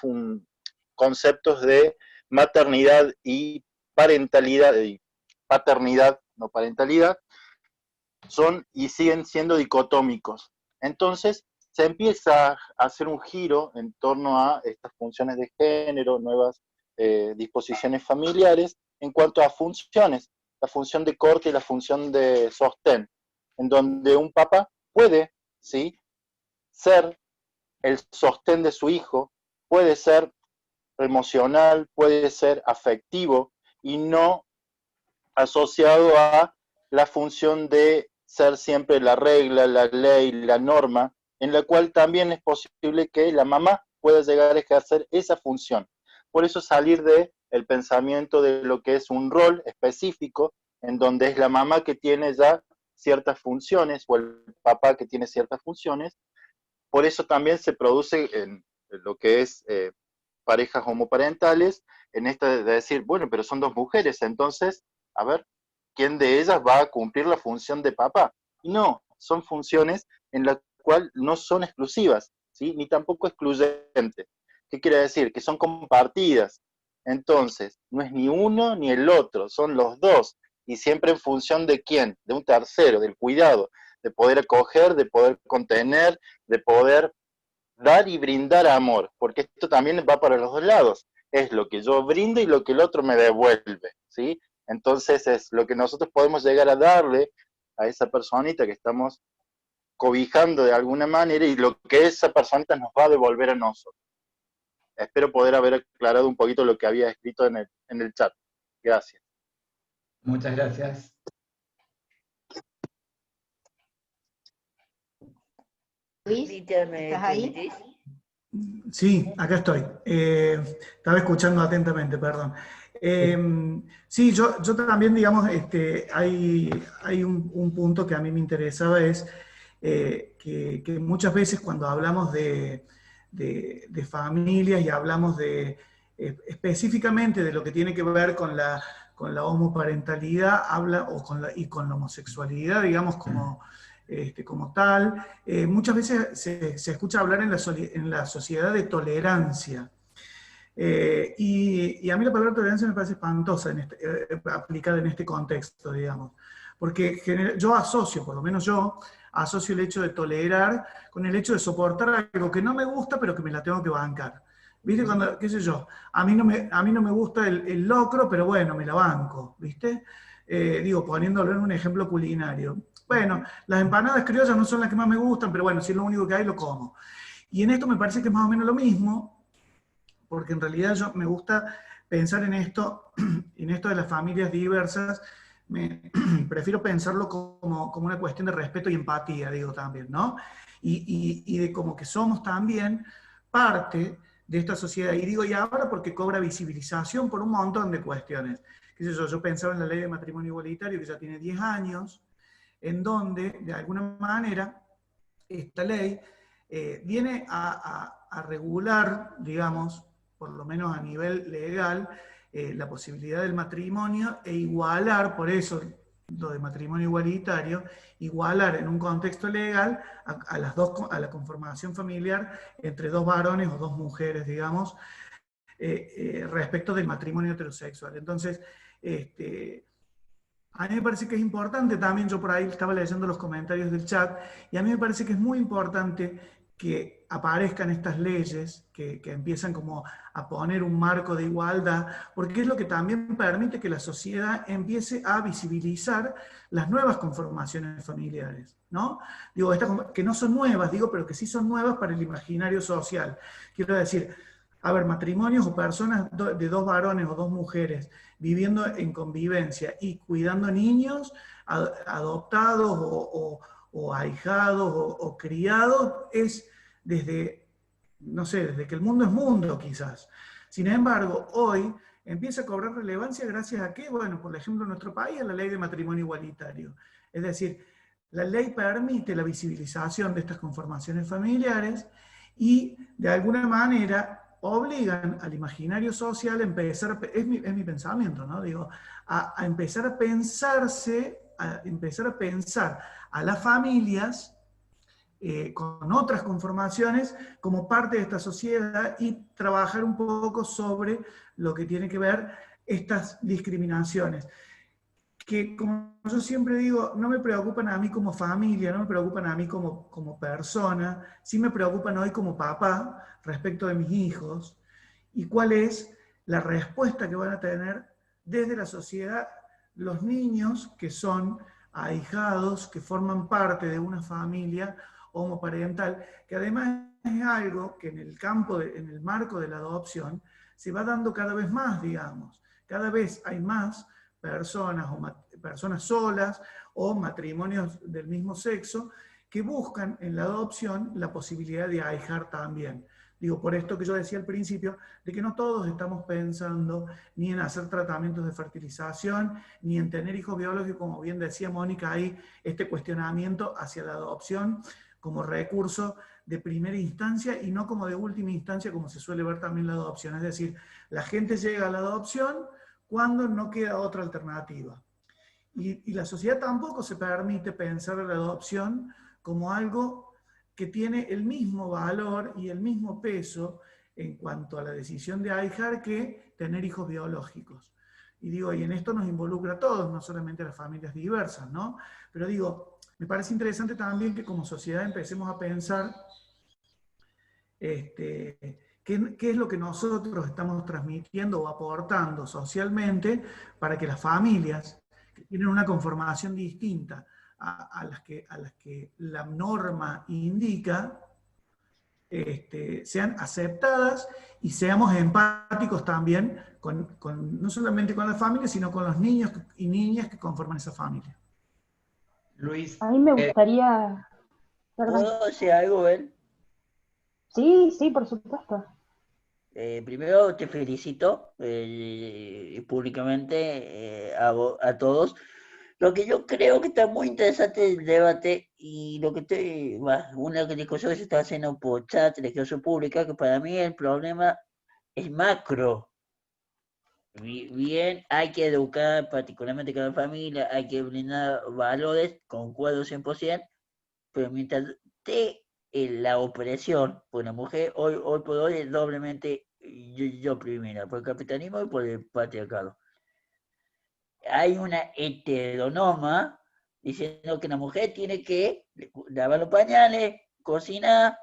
conceptos de maternidad y parentalidad, y paternidad, no parentalidad, son y siguen siendo dicotómicos. Entonces, se empieza a hacer un giro en torno a estas funciones de género, nuevas disposiciones familiares, en cuanto a funciones, la función de corte y la función de sostén, en donde un papá puede, ¿sí?, ser el sostén de su hijo, puede ser emocional, puede ser afectivo y no asociado a la función de ser siempre la regla, la ley, la norma, en la cual también es posible que la mamá pueda llegar a ejercer esa función. Por eso salir de el pensamiento de lo que es un rol específico, en donde es la mamá que tiene ya ciertas funciones o el papá que tiene ciertas funciones. Por eso también se produce en lo que es parejas homoparentales, en esta de decir, bueno, pero son dos mujeres, entonces, a ver, ¿quién de ellas va a cumplir la función de papá? Y no, son funciones en las cuales no son exclusivas, ¿sí?, ni tampoco excluyentes. ¿Qué quiere decir? Que son compartidas. Entonces, no es ni uno ni el otro, son los dos, y siempre en función de quién, de un tercero, del cuidado, de poder acoger, de poder contener, de poder dar y brindar amor, porque esto también va para los dos lados, es lo que yo brindo y lo que el otro me devuelve, ¿sí? Entonces es lo que nosotros podemos llegar a darle a esa personita que estamos cobijando de alguna manera y lo que esa personita nos va a devolver a nosotros. Espero poder haber aclarado un poquito lo que había escrito en el chat. Gracias. Muchas gracias. Luis, ¿me ¿estás ahí? permitís? Sí, acá estoy. Estaba escuchando atentamente, perdón. Sí, yo también, digamos, hay un punto que a mí me interesaba, es que muchas veces cuando hablamos de familias y hablamos específicamente de lo que tiene que ver con la homoparentalidad, y con la homosexualidad, digamos, como tal, muchas veces se escucha hablar en la sociedad de tolerancia. Y a mí la palabra tolerancia me parece espantosa aplicada en este contexto, digamos. Porque yo asocio, por lo menos yo, asocio el hecho de tolerar con el hecho de soportar algo que no me gusta, pero que me la tengo que bancar. ¿Viste? Cuando, qué sé yo, a mí no me gusta el locro, pero bueno, me la banco, ¿viste? Digo, poniéndolo en un ejemplo culinario. Bueno, las empanadas criollas no son las que más me gustan, pero bueno, si es lo único que hay, lo como. Y en esto me parece que es más o menos lo mismo, porque en realidad me gusta pensar en esto de las familias diversas, prefiero pensarlo como una cuestión de respeto y empatía, digo también, ¿no? Y de como que somos también parte de esta sociedad. Y digo, y ahora porque cobra visibilización por un montón de cuestiones. ¿Qué sé yo? Yo pensaba en la ley de matrimonio igualitario, que ya tiene 10 años, en donde, de alguna manera, esta ley viene a regular, digamos, por lo menos a nivel legal, la posibilidad del matrimonio e igualar, por eso lo de matrimonio igualitario, igualar en un contexto legal a la conformación familiar entre dos varones o dos mujeres, digamos, respecto del matrimonio heterosexual. Entonces, a mí me parece que es importante también, yo por ahí estaba leyendo los comentarios del chat, y a mí me parece que es muy importante que aparezcan estas leyes que empiezan como a poner un marco de igualdad, porque es lo que también permite que la sociedad empiece a visibilizar las nuevas conformaciones familiares, ¿no? Digo, que no son nuevas, digo, pero que sí son nuevas para el imaginario social. Quiero decir, a ver, matrimonios o personas de dos varones o dos mujeres viviendo en convivencia y cuidando niños adoptados o ahijados o criados es desde, no sé, desde que el mundo es mundo quizás. Sin embargo, hoy empieza a cobrar relevancia gracias a qué, bueno, por ejemplo en nuestro país, a la ley de matrimonio igualitario. Es decir, la ley permite la visibilización de estas conformaciones familiares y de alguna manera obligan al imaginario social a empezar, es mi pensamiento, ¿no? Digo, a empezar a pensar a las familias con otras conformaciones como parte de esta sociedad y trabajar un poco sobre lo que tiene que ver estas discriminaciones. Que, como yo siempre digo, no me preocupan a mí como familia, no me preocupan a mí como persona, sí me preocupan hoy como papá respecto de mis hijos y cuál es la respuesta que van a tener desde la sociedad los niños que son ahijados, que forman parte de una familia homoparental, que además es algo que en el campo, en el marco de la adopción, se va dando cada vez más, digamos. Cada vez hay más personas o personas solas o matrimonios del mismo sexo que buscan en la adopción la posibilidad de ahijar también. Digo, por esto que yo decía al principio, de que no todos estamos pensando ni en hacer tratamientos de fertilización, ni en tener hijos biológicos, como bien decía Mónica, hay este cuestionamiento hacia la adopción como recurso de primera instancia y no como de última instancia, como se suele ver también la adopción. Es decir, la gente llega a la adopción cuando no queda otra alternativa. Y la sociedad tampoco se permite pensar la adopción como algo que tiene el mismo valor y el mismo peso en cuanto a la decisión de ahijar que tener hijos biológicos. Y digo, y en esto nos involucra a todos, no solamente a las familias diversas, ¿no? Pero digo, me parece interesante también que como sociedad empecemos a pensar ¿qué es lo que nosotros estamos transmitiendo o aportando socialmente para que las familias que tienen una conformación distinta a las que la norma indica, sean aceptadas y seamos empáticos también no solamente con la familia, sino con los niños y niñas que conforman esa familia? Luis, A mí me gustaría... Perdón. ¿Puedo decir algo, Ben? Sí, sí, por supuesto. Primero te felicito públicamente a todos. Lo que yo creo que está muy interesante el debate y lo que una discusión que se está haciendo por chat, la discusión pública, que para mí el problema es macro. Bien, hay que educar particularmente con la familia, hay que brindar valores, concuerdo 100%, pero mientras esté la opresión por la mujer, hoy por hoy es doblemente yo primera, por el capitalismo y por el patriarcado. Hay una heteronorma diciendo que la mujer tiene que lavar los pañales, cocinar,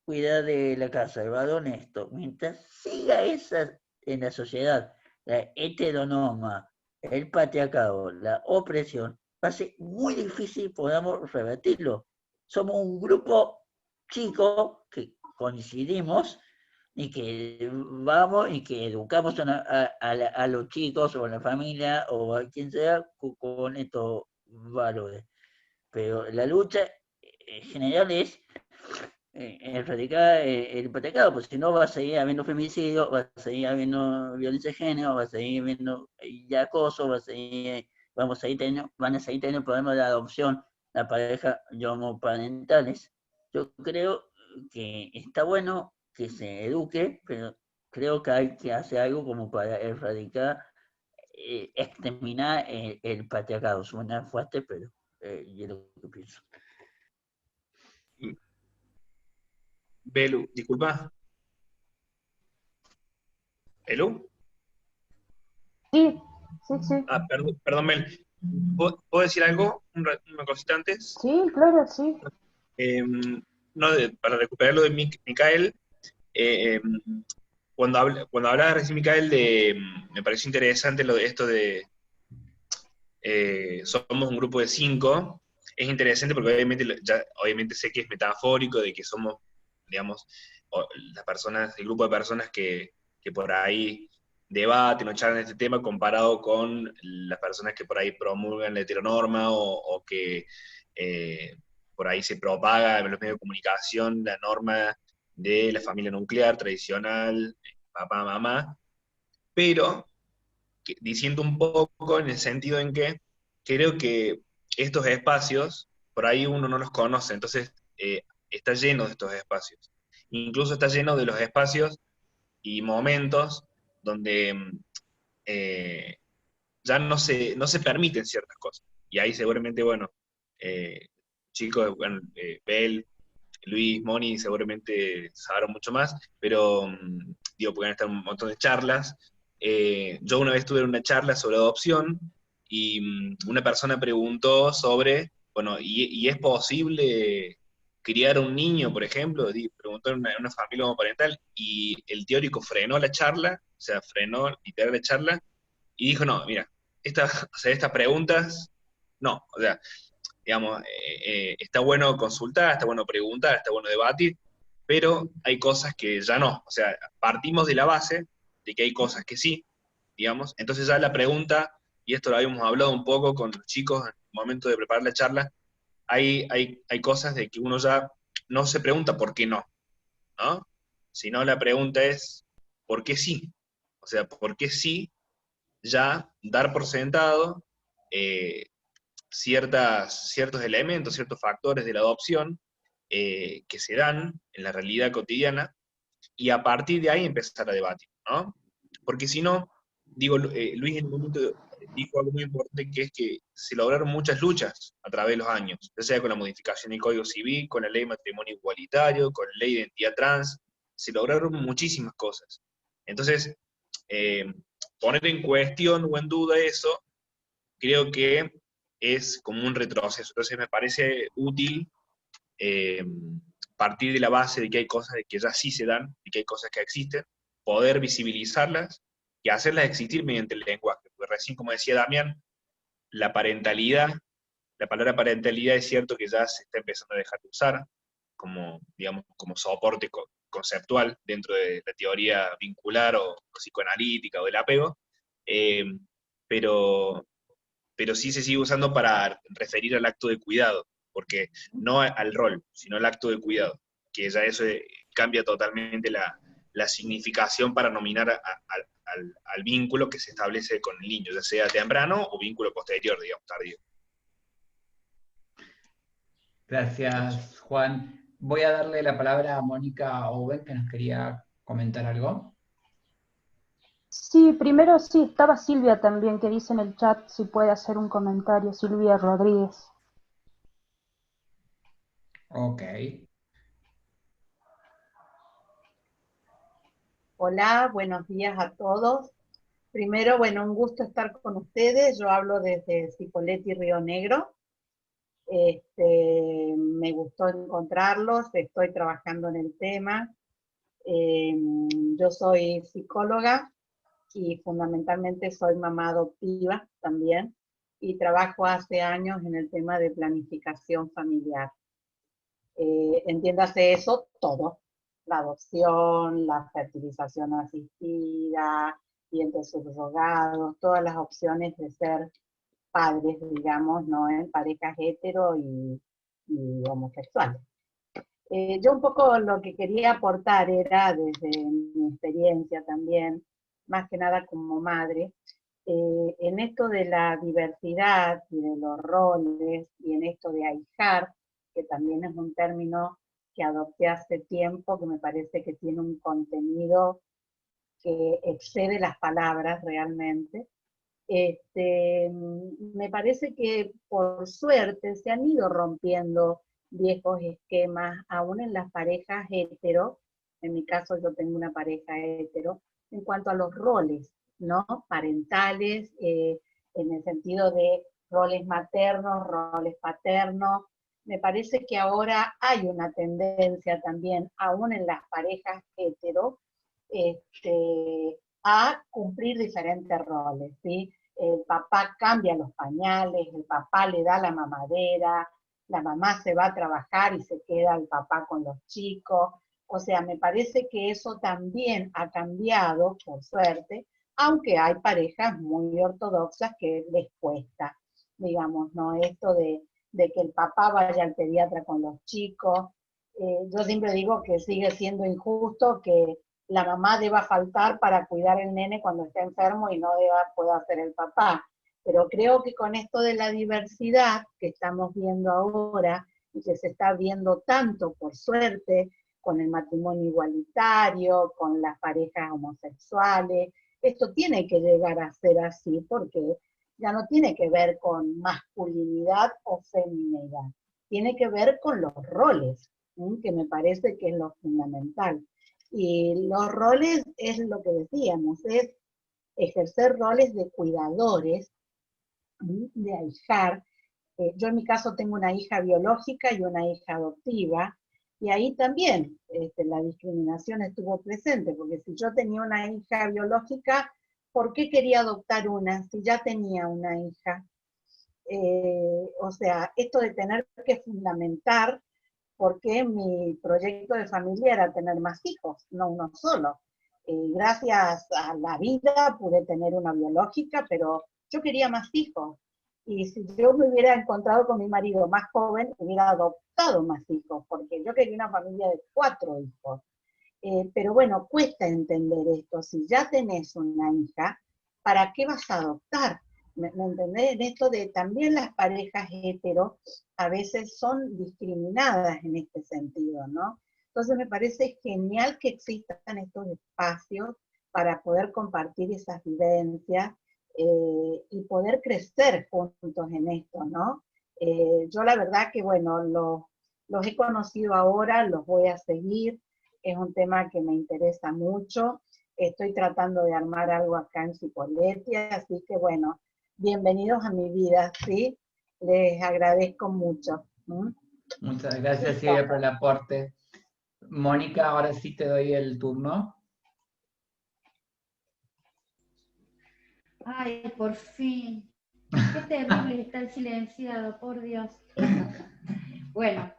cuidar de la casa, el varón esto. Mientras siga esa en la sociedad, la heteronorma, el patriarcado, la opresión, va a ser muy difícil podamos revertirlo. Somos un grupo chico que coincidimos y que vamos y que educamos a los chicos o a la familia o a quien sea con estos valores. Pero la lucha en general es erradicar el patriarcado, porque si no va a seguir habiendo femicidios, va a seguir habiendo violencia de género, va a seguir habiendo acoso, van a seguir teniendo problemas de adopción, la pareja homoparentales. Yo creo que está bueno que se eduque, pero creo que hay que hacer algo como para erradicar exterminar el patriarcado. Suena fuerte, pero yo es lo que pienso. Belu, disculpa. ¿Belu? Sí, sí. Ah, perdón, Mel. ¿Puedo decir algo? Una cosita antes. Sí, claro, sí. No, para recuperar lo de Micael, cuando hablaba recién Micael me pareció interesante lo de esto de somos un grupo de 5, es interesante porque obviamente sé que es metafórico, de que somos, digamos, las personas, el grupo de personas que por ahí debaten o charlan este tema comparado con las personas que por ahí promulgan la heteronorma o que por ahí se propaga en los medios de comunicación la norma de la familia nuclear tradicional, papá, mamá, pero diciendo un poco en el sentido en que creo que estos espacios, por ahí uno no los conoce, entonces está lleno de estos espacios. Incluso está lleno de los espacios y momentos donde ya no se permiten ciertas cosas. Y ahí seguramente, bueno, chicos, bueno, Bel, Luis, Moni seguramente sabrán mucho más, pero digo, pueden estar un montón de charlas. Yo una vez tuve una charla sobre adopción y una persona preguntó sobre, bueno, ¿y es posible criar un niño, por ejemplo? Preguntó en una familia homoparental y el teórico frenó la charla, o sea, frenó literal la charla y dijo, no, mira, o sea, estas preguntas, no, o sea, digamos, está bueno consultar, está bueno preguntar, está bueno debatir, pero hay cosas que ya no. O sea, partimos de la base de que hay cosas que sí, digamos. Entonces ya la pregunta, y esto lo habíamos hablado un poco con los chicos en el momento de preparar la charla, hay cosas de que uno ya no se pregunta por qué no, ¿no? Sino la pregunta es, ¿por qué sí? O sea, ¿por qué sí ya dar por sentado ciertos elementos, ciertos factores de la adopción que se dan en la realidad cotidiana y a partir de ahí empezar a debatir, ¿no? Porque si no, digo, Luis en un momento dijo algo muy importante que es que se lograron muchas luchas a través de los años, ya sea con la modificación del Código Civil, con la ley de matrimonio igualitario, con la ley de identidad trans, se lograron muchísimas cosas. Entonces, poner en cuestión o en duda eso, creo que es como un retroceso. Entonces me parece útil eh, partir de la base de que hay cosas que ya sí se dan, y que hay cosas que existen, poder visibilizarlas y hacerlas existir mediante el lenguaje. Porque recién, como decía Damián, la parentalidad, la palabra parentalidad es cierto que ya se está empezando a dejar de usar como, digamos, como soporte conceptual dentro de la teoría vincular o psicoanalítica o del apego, eh, pero, pero sí se sigue usando para referir al acto de cuidado, porque no al rol, sino al acto de cuidado, que ya eso cambia totalmente la significación para nominar al vínculo que se establece con el niño, ya sea temprano o vínculo posterior, digamos, tardío. Gracias, Juan. Voy a darle la palabra a Mónica Owen, que nos quería comentar algo. Sí, primero sí, estaba Silvia también, que dice en el chat si puede hacer un comentario, Silvia Rodríguez. Ok. Hola, buenos días a todos. Primero, bueno, un gusto estar con ustedes. Yo hablo desde Cipolletti, Río Negro. Me gustó encontrarlos, estoy trabajando en el tema. Yo soy psicóloga y fundamentalmente soy mamá adoptiva también, y trabajo hace años en el tema de planificación familiar. Entiéndase eso todo, la adopción, la fertilización asistida, vientres subrogados, todas las opciones de ser padres, digamos, ¿no? En parejas hetero y homosexuales. Yo un poco lo que quería aportar era, desde mi experiencia también, más que nada como madre, en esto de la diversidad y de los roles, y en esto de ahijar, que también es un término que adopté hace tiempo, que me parece que tiene un contenido que excede las palabras realmente. Me parece que por suerte se han ido rompiendo viejos esquemas, aún en las parejas hetero. En mi caso yo tengo una pareja hetero, en cuanto a los roles, ¿no? Parentales, en el sentido de roles maternos, roles paternos. Me parece que ahora hay una tendencia también, aún en las parejas hetero, a cumplir diferentes roles, ¿sí? El papá cambia los pañales, el papá le da la mamadera, la mamá se va a trabajar y se queda el papá con los chicos. O sea, me parece que eso también ha cambiado, por suerte, aunque hay parejas muy ortodoxas que les cuesta, digamos, ¿no? Esto de que el papá vaya al pediatra con los chicos. Yo siempre digo que sigue siendo injusto que la mamá deba faltar para cuidar al nene cuando está enfermo y no pueda hacer el papá. Pero creo que con esto de la diversidad que estamos viendo ahora y que se está viendo tanto, por suerte, con el matrimonio igualitario, con las parejas homosexuales, esto tiene que llegar a ser así porque ya no tiene que ver con masculinidad o feminidad, tiene que ver con los roles, que me parece que es lo fundamental. Y los roles es lo que decíamos, es ejercer roles de cuidadores, de ahijar. Yo en mi caso tengo una hija biológica y una hija adoptiva, y ahí también la discriminación estuvo presente, porque si yo tenía una hija biológica, ¿por qué quería adoptar una si ya tenía una hija? O sea, esto de tener que fundamentar porque mi proyecto de familia era tener más hijos, no uno solo. Gracias a la vida pude tener una biológica, pero yo quería más hijos. Y si yo me hubiera encontrado con mi marido más joven, hubiera adoptado más hijos, porque yo quería una familia de 4 hijos. Pero bueno, cuesta entender esto. Si ya tenés una hija, ¿para qué vas a adoptar? ¿Me entendés? En esto de también las parejas hetero a veces son discriminadas en este sentido, ¿no? Entonces me parece genial que existan estos espacios para poder compartir esas vivencias y poder crecer juntos en esto, ¿no? Yo la verdad que, bueno, los he conocido ahora, los voy a seguir, es un tema que me interesa mucho, estoy tratando de armar algo acá en Cipolletti, así que bueno, bienvenidos a mi vida, ¿sí? Les agradezco mucho. Muchas gracias, Silvia, por el aporte. Mónica, ahora sí te doy el turno. Ay, por fin. Qué terrible estar silenciado, por Dios. Bueno,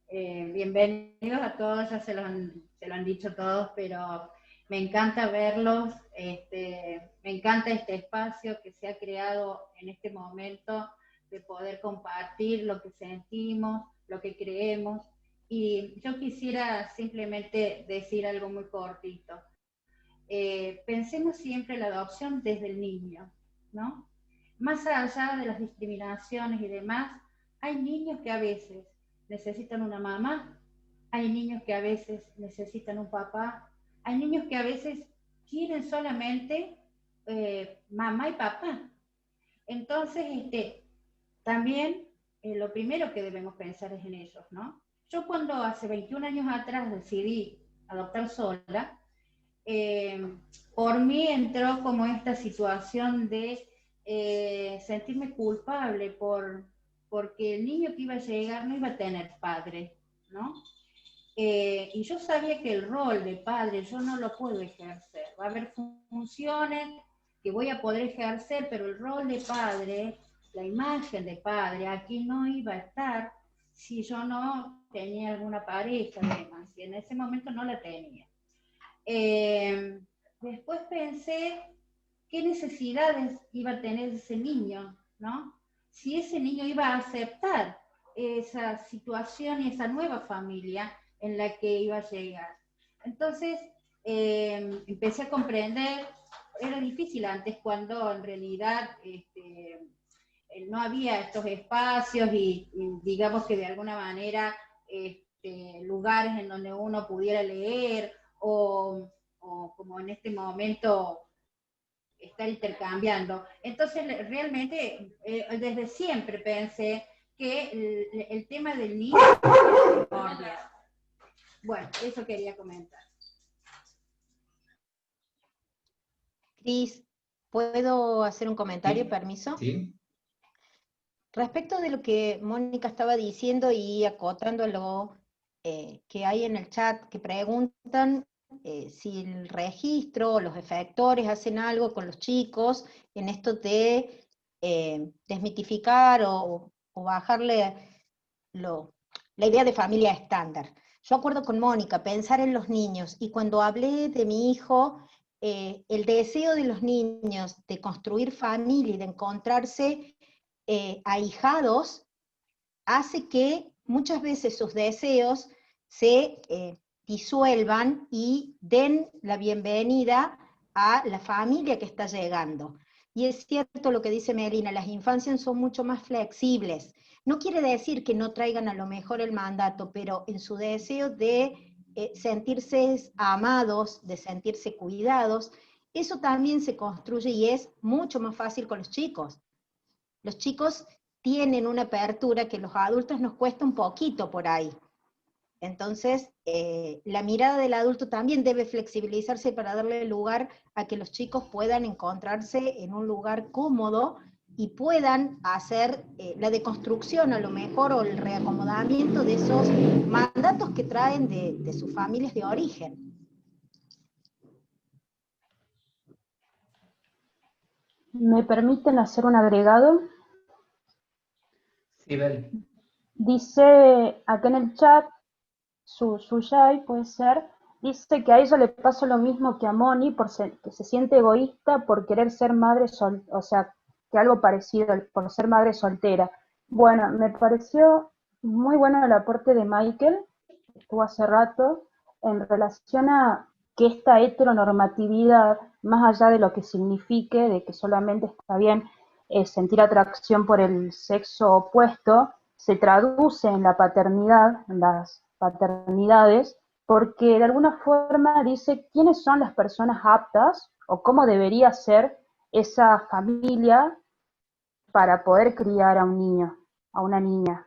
bienvenidos a todos, ya se lo han dicho todos, pero me encanta verlos, me encanta este espacio que se ha creado en este momento de poder compartir lo que sentimos, lo que creemos, y yo quisiera simplemente decir algo muy cortito. Pensemos siempre la adopción desde el niño, ¿no? Más allá de las discriminaciones y demás, hay niños que a veces necesitan una mamá, hay niños que a veces necesitan un papá, hay niños que a veces quieren solamente mamá y papá. Entonces, también lo primero que debemos pensar es en ellos, ¿no? Yo cuando hace 21 años atrás decidí adoptar sola, por mí entró como esta situación de sentirme culpable porque el niño que iba a llegar no iba a tener padre, ¿no? Y yo sabía que el rol de padre yo no lo puedo ejercer. Va a haber funciones que voy a poder ejercer, pero el rol de padre, la imagen de padre, aquí no iba a estar si yo no tenía alguna pareja, además, y en ese momento no la tenía. Después pensé qué necesidades iba a tener ese niño, ¿no? Si ese niño iba a aceptar esa situación y esa nueva familia en la que iba a llegar. Entonces, empecé a comprender, era difícil antes cuando en realidad no había estos espacios y digamos que de alguna manera lugares en donde uno pudiera leer o como en este momento estar intercambiando. Entonces, realmente, desde siempre pensé que el tema del niño es primordial. Bueno, eso quería comentar. Cris, ¿puedo hacer un comentario? Sí. ¿Permiso? ¿Sí? Respecto de lo que Mónica estaba diciendo y acotando lo que hay en el chat, que preguntan si el registro o los efectores hacen algo con los chicos en esto de desmitificar o bajarle la idea de familia estándar. Yo acuerdo con Mónica, pensar en los niños, y cuando hablé de mi hijo, el deseo de los niños de construir familia y de encontrarse ahijados, hace que muchas veces sus deseos se disuelvan y den la bienvenida a la familia que está llegando. Y es cierto lo que dice Melina, las infancias son mucho más flexibles. No quiere decir que no traigan a lo mejor el mandato, pero en su deseo de sentirse amados, de sentirse cuidados, eso también se construye y es mucho más fácil con los chicos. Los chicos tienen una apertura que los adultos nos cuesta un poquito por ahí. Entonces, la mirada del adulto también debe flexibilizarse para darle lugar a que los chicos puedan encontrarse en un lugar cómodo y puedan hacer la deconstrucción a lo mejor o el reacomodamiento de esos mandatos que traen de sus familias de origen. ¿Me permiten hacer un agregado? Sí, Bel. Dice acá en el chat, Suyai puede ser, dice que a ella le pasa lo mismo que a Moni, que se siente egoísta por querer ser madre o sea, que algo parecido, por ser madre soltera. Bueno, me pareció muy bueno el aporte de Michael, que estuvo hace rato, en relación a que esta heteronormatividad, más allá de lo que signifique, de que solamente está bien sentir atracción por el sexo opuesto, se traduce en la paternidad, en las paternidades, porque de alguna forma dice quiénes son las personas aptas o cómo debería ser esa familia para poder criar a un niño, a una niña.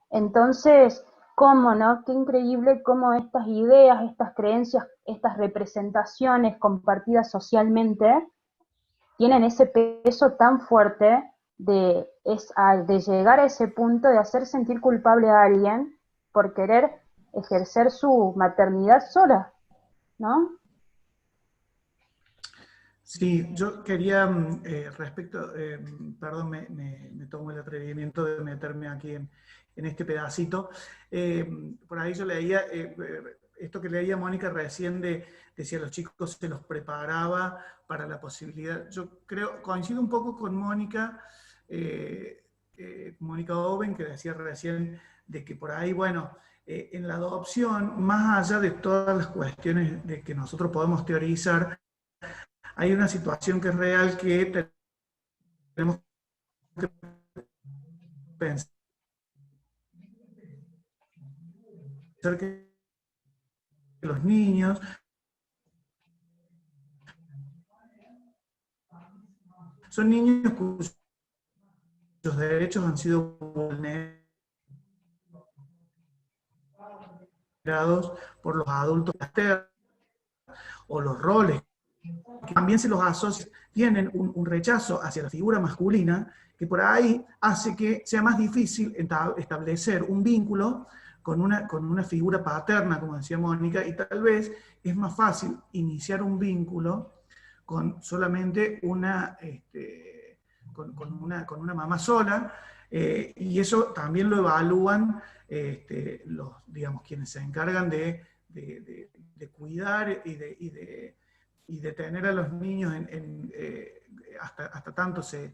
Entonces, ¿cómo no? Qué increíble cómo estas ideas, estas creencias, estas representaciones compartidas socialmente tienen ese peso tan fuerte de llegar a ese punto de hacer sentir culpable a alguien por querer ejercer su maternidad sola, ¿no? Sí, yo quería, perdón, me tomo el atrevimiento de meterme aquí en este pedacito. Por ahí yo leía, esto que leía Mónica recién decía, los chicos se los preparaba para la posibilidad. Yo creo, coincido un poco con Mónica, Mónica Oven, que decía recién de que por ahí, bueno, en la adopción, más allá de todas las cuestiones de que nosotros podemos teorizar, hay una situación que es real que tenemos que pensar que los niños son niños cuyos derechos han sido vulnerados por los adultos o los roles que también se los asocia, tienen un rechazo hacia la figura masculina que por ahí hace que sea más difícil establecer un vínculo con una figura paterna, como decía Mónica, y tal vez es más fácil iniciar un vínculo con solamente con una mamá sola, y eso también lo evalúan digamos, quienes se encargan de cuidar y de tener a los niños hasta tanto se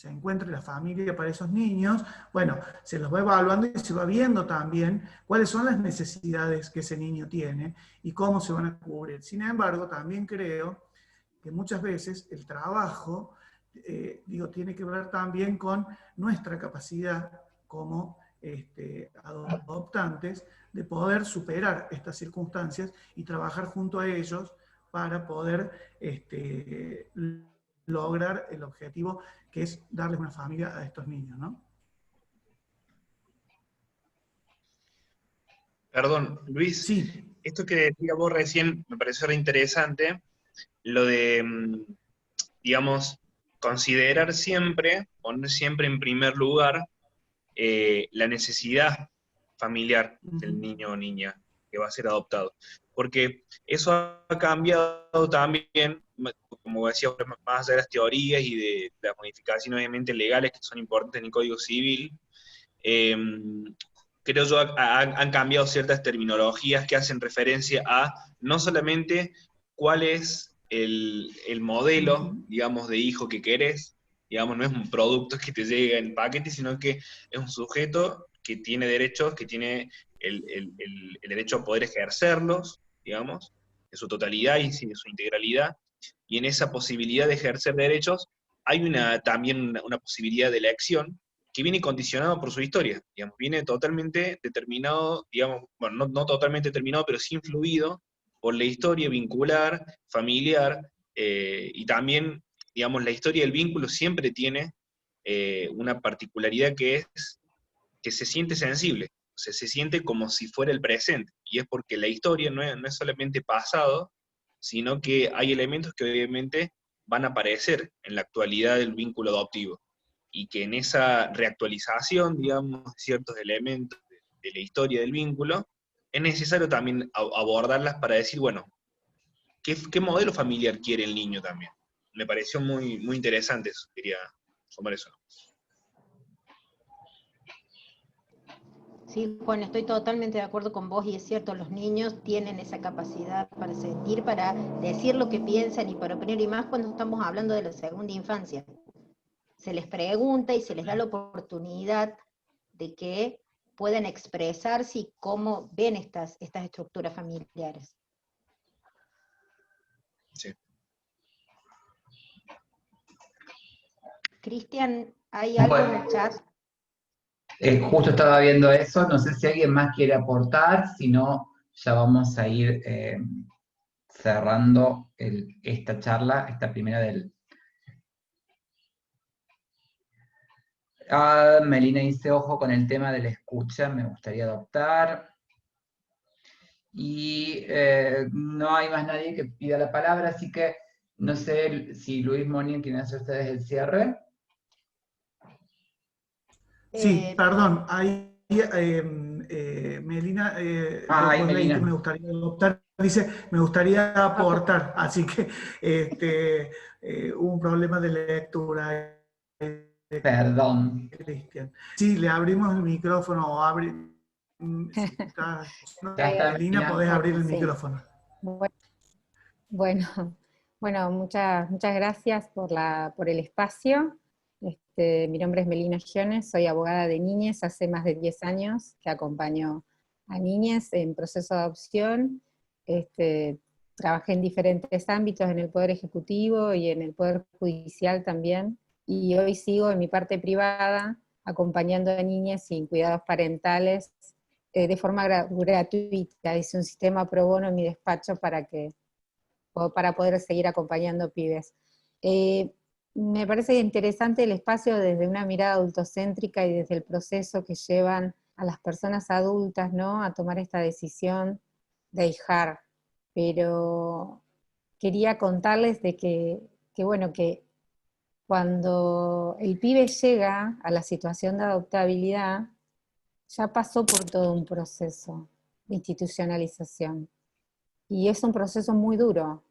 encuentre la familia para esos niños. Bueno, se los va evaluando y se va viendo también cuáles son las necesidades que ese niño tiene y cómo se van a cubrir. Sin embargo, también creo que muchas veces el trabajo, tiene que ver también con nuestra capacidad como adoptantes de poder superar estas circunstancias y trabajar junto a ellos para poder lograr el objetivo que es darles una familia a estos niños, ¿no? Perdón, Luis, Sí. esto que decía vos recién me pareció re interesante, lo de, digamos, considerar siempre, poner siempre en primer lugar la necesidad familiar del niño o niña que va a ser adoptado. Porque eso ha cambiado también, como decía, más allá de las teorías y de las modificaciones obviamente legales que son importantes en el Código Civil, creo yo han cambiado ciertas terminologías que hacen referencia a no solamente cuál es el modelo, digamos, de hijo que querés, digamos, no es un producto que te llega en paquete, sino que es un sujeto que tiene derechos, que tiene el derecho a poder ejercerlos, digamos, en su totalidad y en su integralidad, y en esa posibilidad de ejercer derechos hay también una posibilidad de elección que viene condicionado por su historia, digamos, viene totalmente determinado, digamos, bueno, no totalmente determinado, pero sí influido por la historia vincular, familiar, y también, digamos, la historia del vínculo siempre tiene una particularidad que es que se siente sensible, o sea, se siente como si fuera el presente, y es porque la historia no es solamente pasado, sino que hay elementos que obviamente van a aparecer en la actualidad del vínculo adoptivo, y que en esa reactualización, digamos, de ciertos elementos de la historia del vínculo, es necesario también abordarlas para decir, bueno, ¿qué modelo familiar quiere el niño también? Me pareció muy, muy interesante eso, quería sumar eso. Sí, Juan, estoy totalmente de acuerdo con vos y es cierto, los niños tienen esa capacidad para sentir, para decir lo que piensan y para opinar, y más cuando estamos hablando de la segunda infancia. Se les pregunta y se les da la oportunidad de que puedan expresarse y cómo ven estas estructuras familiares. Sí. Cristian, ¿hay algo en el chat? Justo estaba viendo eso, no sé si alguien más quiere aportar, si no, ya vamos a ir cerrando esta charla, esta primera del... Melina dice, ojo con el tema de la escucha, me gustaría adoptar. Y no hay más nadie que pida la palabra, así que no sé si Luis Moni quieren hacer ustedes el cierre. Sí, perdón, ahí Melina, Ay, vos leíste, Melina. me gustaría adoptar, dice, me gustaría aportar, así que hubo un problema de lectura. Perdón. Cristian. Sí, le abrimos el micrófono, si estás, Ya está, Melina, Melina. podés abrir el Sí. micrófono. Bueno, muchas gracias por el espacio. Mi nombre es Melina Giones, soy abogada de niñez, hace más de 10 años que acompaño a niñez en proceso de adopción. Trabajé en diferentes ámbitos, en el Poder Ejecutivo y en el Poder Judicial también, y hoy sigo en mi parte privada acompañando a niñas sin cuidados parentales de forma gratuita. Hice un sistema pro bono en mi despacho para poder seguir acompañando pibes. Me parece interesante el espacio desde una mirada adultocéntrica y desde el proceso que llevan a las personas adultas, ¿no?, a tomar esta decisión de ahijar. Pero quería contarles de que cuando el pibe llega a la situación de adoptabilidad, ya pasó por todo un proceso de institucionalización. Y es un proceso muy duro.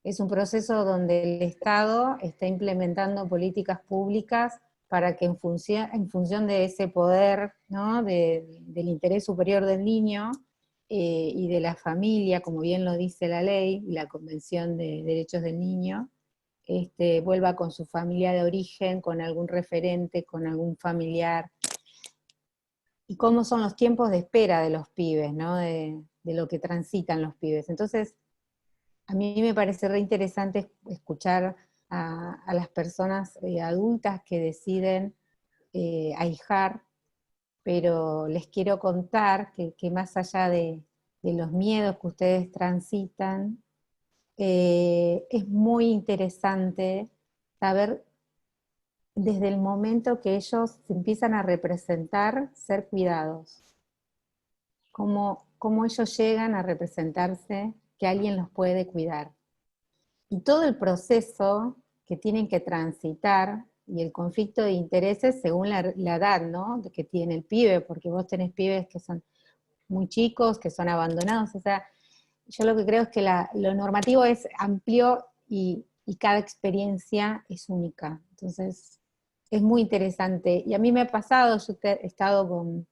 Es un proceso donde el Estado está implementando políticas públicas para que en función de ese poder, ¿no?, del interés superior del niño y de la familia, como bien lo dice la ley y la Convención de Derechos del Niño, vuelva con su familia de origen, con algún referente, con algún familiar. Y cómo son los tiempos de espera de los pibes, ¿no?, de lo que transitan los pibes. Entonces, a mí me parece re interesante escuchar a las personas adultas que deciden ahijar, pero les quiero contar que más allá de los miedos que ustedes transitan, es muy interesante saber desde el momento que ellos se empiezan a representar, ser cuidados. Cómo ellos llegan a representarse que alguien los puede cuidar. Y todo el proceso que tienen que transitar y el conflicto de intereses según la edad, ¿no?, que tiene el pibe, porque vos tenés pibes que son muy chicos, que son abandonados. O sea, yo lo que creo es que lo normativo es amplio y cada experiencia es única. Entonces, es muy interesante. Y a mí me ha pasado, yo he estado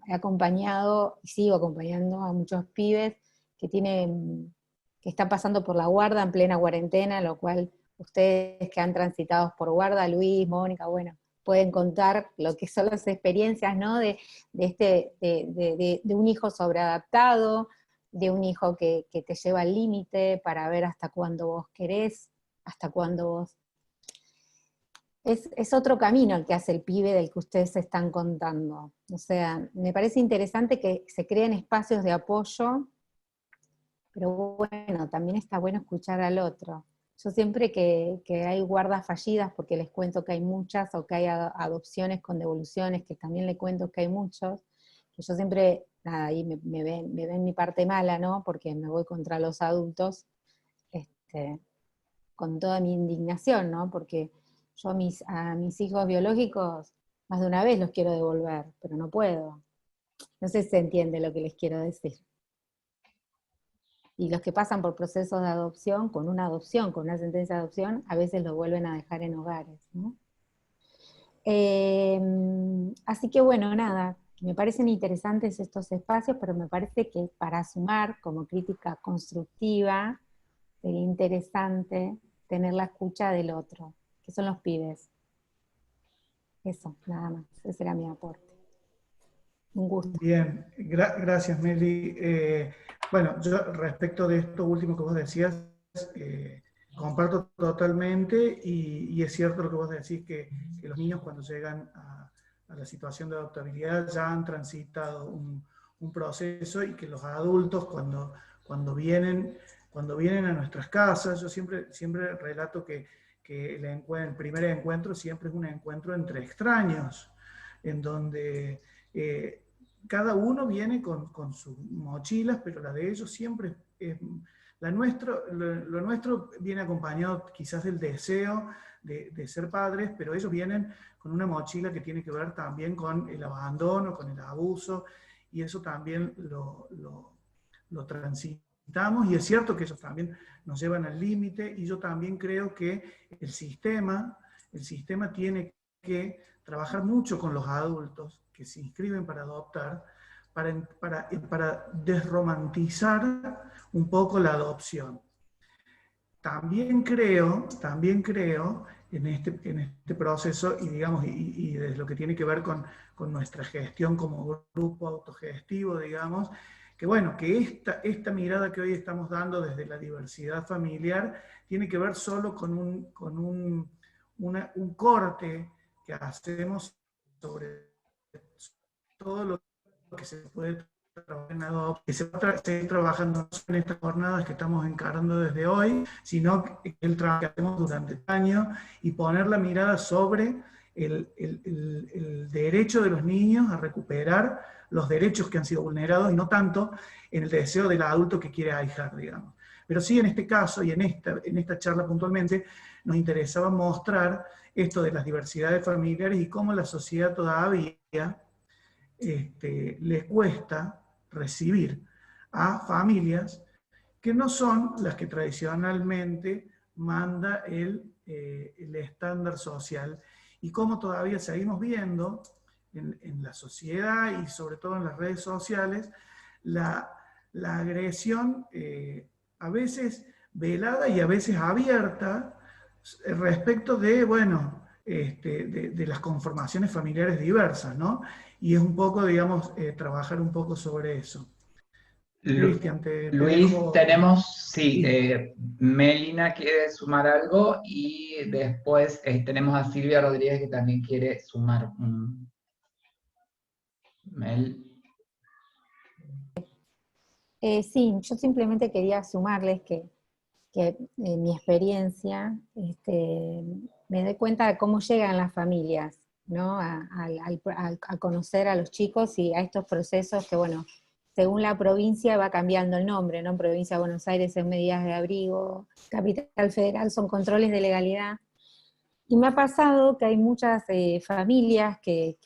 he acompañado y sigo acompañando a muchos pibes que están pasando por la guarda en plena cuarentena, lo cual ustedes que han transitado por guarda, Luis, Mónica, bueno, pueden contar lo que son las experiencias, ¿no?, de un hijo sobreadaptado, de un hijo que te lleva al límite para ver hasta cuándo vos querés, hasta cuándo vos... Es otro camino el que hace el pibe del que ustedes están contando. O sea, me parece interesante que se creen espacios de apoyo, pero bueno, también está bueno escuchar al otro. Yo siempre que hay guardas fallidas, porque les cuento que hay muchas, o que hay adopciones con devoluciones, que también les cuento que hay muchos, que yo siempre, nada, ahí me ven mi parte mala, ¿no?, porque me voy contra los adultos, con toda mi indignación, ¿no?, porque yo a mis hijos biológicos más de una vez los quiero devolver, pero no puedo. No sé si se entiende lo que les quiero decir. Y los que pasan por procesos de adopción, con una sentencia de adopción, a veces los vuelven a dejar en hogares, ¿no? Así que bueno, nada, me parecen interesantes estos espacios, pero me parece que para sumar como crítica constructiva, sería interesante tener la escucha del otro, que son los pibes. Eso, nada más, ese era mi aporte. Un gusto. Bien, gracias Meli. Bueno, yo respecto de esto último que vos decías, comparto totalmente y es cierto lo que vos decís, que los niños cuando llegan a la situación de adoptabilidad ya han transitado un proceso, y que los adultos cuando vienen a nuestras casas, yo siempre relato que el primer encuentro siempre es un encuentro entre extraños, en donde cada uno viene con sus mochilas, pero la de ellos siempre es... Lo nuestro viene acompañado quizás del deseo de ser padres, pero ellos vienen con una mochila que tiene que ver también con el abandono, con el abuso, y eso también lo transitamos, y es cierto que ellos también nos llevan al límite, y yo también creo que el sistema tiene que trabajar mucho con los adultos que se inscriben para adoptar, para desromantizar un poco la adopción. También creo en este proceso, y digamos, y desde lo que tiene que ver con nuestra gestión como grupo autogestivo, digamos, que bueno, que esta mirada que hoy estamos dando desde la diversidad familiar tiene que ver solo con un corte que hacemos sobre todo lo que se puede trabajar en adopción, que se va a seguir trabajando no solo en estas jornadas que estamos encarando desde hoy, sino que el trabajo que hacemos durante el año, y poner la mirada sobre el derecho de los niños a recuperar los derechos que han sido vulnerados, y no tanto en el deseo del adulto que quiere ahijar, digamos. Pero sí, en este caso, y en esta charla puntualmente, nos interesaba mostrar esto de las diversidades familiares y cómo la sociedad todavía les cuesta recibir a familias que no son las que tradicionalmente manda el estándar social, y cómo todavía seguimos viendo en la sociedad y sobre todo en las redes sociales la agresión a veces velada y a veces abierta respecto de, bueno, de las conformaciones familiares diversas, ¿no? Y es un poco, digamos, trabajar un poco sobre eso. Cristian, te Luis, dejo... tenemos, sí, Melina quiere sumar algo, y después tenemos a Silvia Rodríguez que también quiere sumar. Mel. Sí, yo simplemente quería sumarles que en mi experiencia me doy cuenta de cómo llegan las familias, ¿no? A conocer a los chicos y a estos procesos que, bueno, según la provincia va cambiando el nombre, ¿no? Provincia de Buenos Aires es medidas de abrigo, Capital Federal son controles de legalidad. Y me ha pasado que hay muchas familias que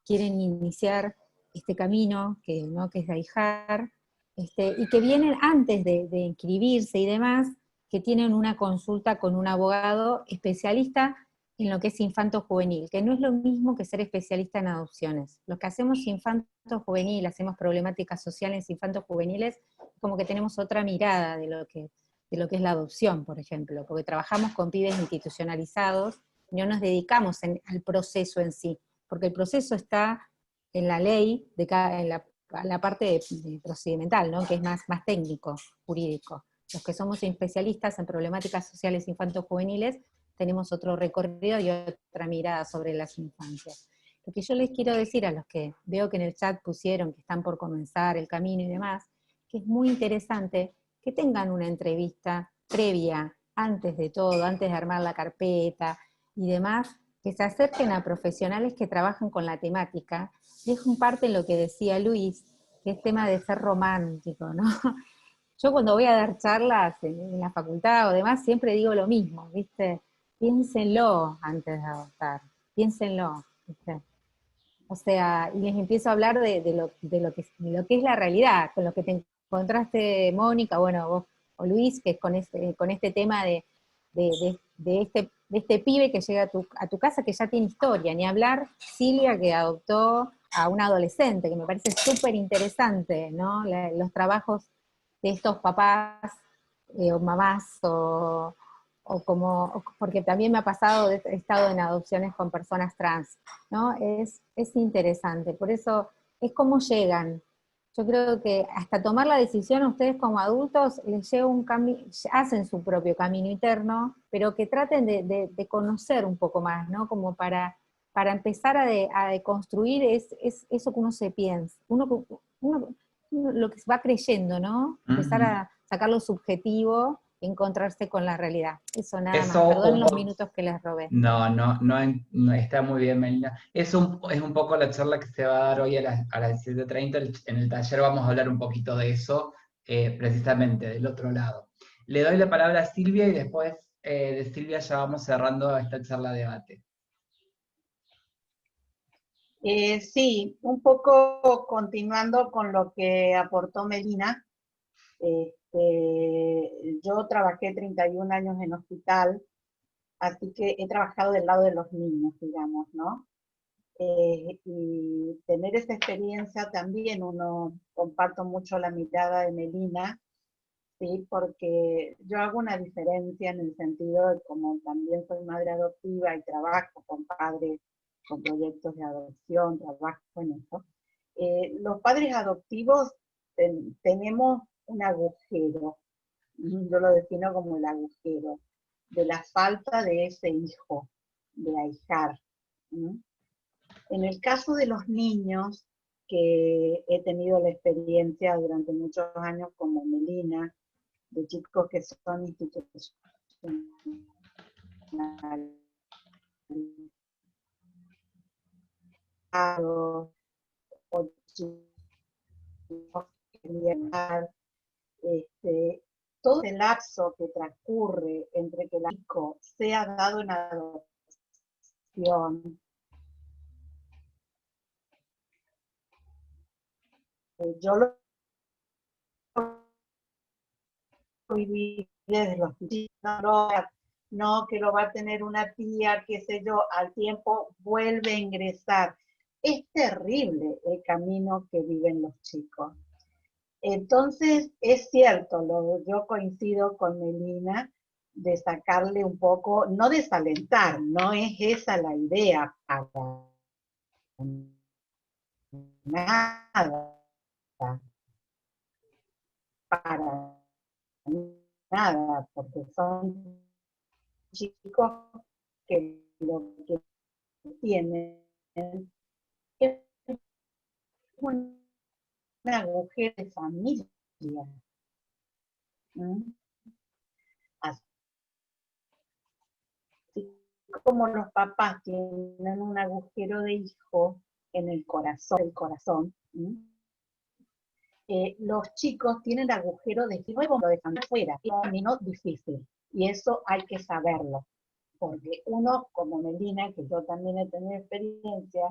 quieren iniciar este camino, ¿no? Que es de ahijar, y que vienen antes de inscribirse y demás, que tienen una consulta con un abogado especialista en lo que es infanto-juvenil, que no es lo mismo que ser especialista en adopciones. Los que hacemos infanto-juvenil, hacemos problemáticas sociales infanto-juveniles, como que tenemos otra mirada de lo que es la adopción, por ejemplo, porque trabajamos con pibes institucionalizados, no nos dedicamos al proceso en sí, porque el proceso está en la ley, en la parte de procedimental, ¿no? Que es más técnico, jurídico. Los que somos especialistas en problemáticas sociales infanto-juveniles tenemos otro recorrido y otra mirada sobre las infancias. Lo que yo les quiero decir a los que veo que en el chat pusieron que están por comenzar el camino y demás, que es muy interesante que tengan una entrevista previa, antes de todo, antes de armar la carpeta y demás, que se acerquen a profesionales que trabajan con la temática. Y es un parte en lo que decía Luis, que es tema de ser romántico, ¿no? Yo cuando voy a dar charlas en la facultad o demás, siempre digo lo mismo, ¿viste? Piénsenlo antes de adoptar, piénsenlo, ¿viste? O sea, y les empiezo a hablar de lo que es la realidad, con lo que te encontraste, Mónica, bueno, vos o Luis, que es con este tema de este pibe que llega a tu casa que ya tiene historia, ni hablar Silvia que adoptó a un adolescente, que me parece súper interesante, ¿no? Los trabajos de estos papás o mamás porque también me ha pasado, he estado en adopciones con personas trans, ¿no? Es interesante, por eso es cómo llegan. Yo creo que hasta tomar la decisión a ustedes como adultos les lleva un camino, hacen su propio camino interno, pero que traten de conocer un poco más, ¿no? Como para empezar a deconstruir eso que uno se piensa, uno lo que va creyendo, ¿no? Empezar a sacar lo subjetivo y encontrarse con la realidad. Eso nada más. Eso Perdón los minutos que les robé. no, está muy bien, Melina. Es un poco la charla que se va a dar hoy a las 17:30. En el taller vamos a hablar un poquito de eso, precisamente, del otro lado. Le doy la palabra a Silvia y después de Silvia ya vamos cerrando esta charla de debate. Sí, un poco continuando con lo que aportó Melina. Yo trabajé 31 años en hospital, así que he trabajado del lado de los niños, digamos, ¿no? Y tener esa experiencia también, comparto mucho la mirada de Melina, ¿sí? Porque yo hago una diferencia en el sentido de como también soy madre adoptiva y trabajo con padres con proyectos de adopción, trabajo en eso. Los padres adoptivos tenemos un agujero, yo lo defino como el agujero, de la falta de ese hijo, de ahijar. En el caso de los niños, que he tenido la experiencia durante muchos años como Melina, de chicos que son institucionales, o chicos todo el lapso que transcurre entre que el chico sea dado en adopción, yo lo viví desde los chicos, no, que lo va a tener una tía, qué sé yo, al tiempo vuelve a ingresar. Es terrible el camino que viven los chicos. Entonces, es cierto, yo coincido con Melina, de sacarle un poco, no desalentar, no es esa la idea para nada, para nada, porque son chicos que lo que tienen es un agujero de familia, ¿Mm? Así como los papás tienen un agujero de hijo en el corazón, ¿mm? Los chicos tienen agujero de hijo y lo dejan afuera, es un camino difícil, y eso hay que saberlo, porque uno, como Melina, que yo también he tenido experiencia,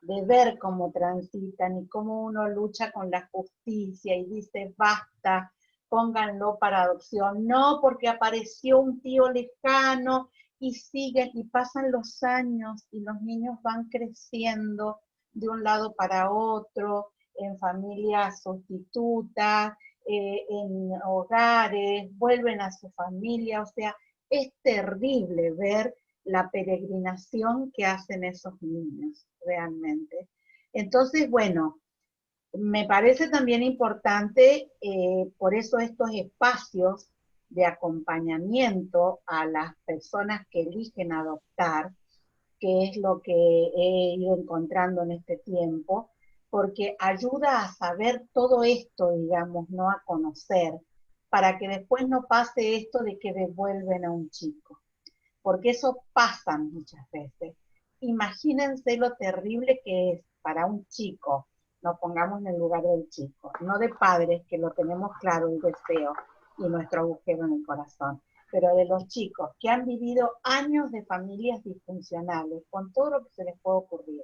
de ver cómo transitan y cómo uno lucha con la justicia y dice, basta, pónganlo para adopción, no porque apareció un tío lejano, y siguen, y pasan los años, y los niños van creciendo de un lado para otro, en familias sustitutas, en hogares, vuelven a su familia, o sea, es terrible ver la peregrinación que hacen esos niños, realmente. Entonces, bueno, me parece también importante, por eso estos espacios de acompañamiento a las personas que eligen adoptar, que es lo que he ido encontrando en este tiempo, porque ayuda a saber todo esto, digamos, no a conocer, para que después no pase esto de que devuelven a un chico, porque eso pasa muchas veces. Imagínense lo terrible que es para un chico, nos pongamos en el lugar del chico, no de padres, que lo tenemos claro, el deseo y nuestro agujero en el corazón, pero de los chicos que han vivido años de familias disfuncionales, con todo lo que se les puede ocurrir.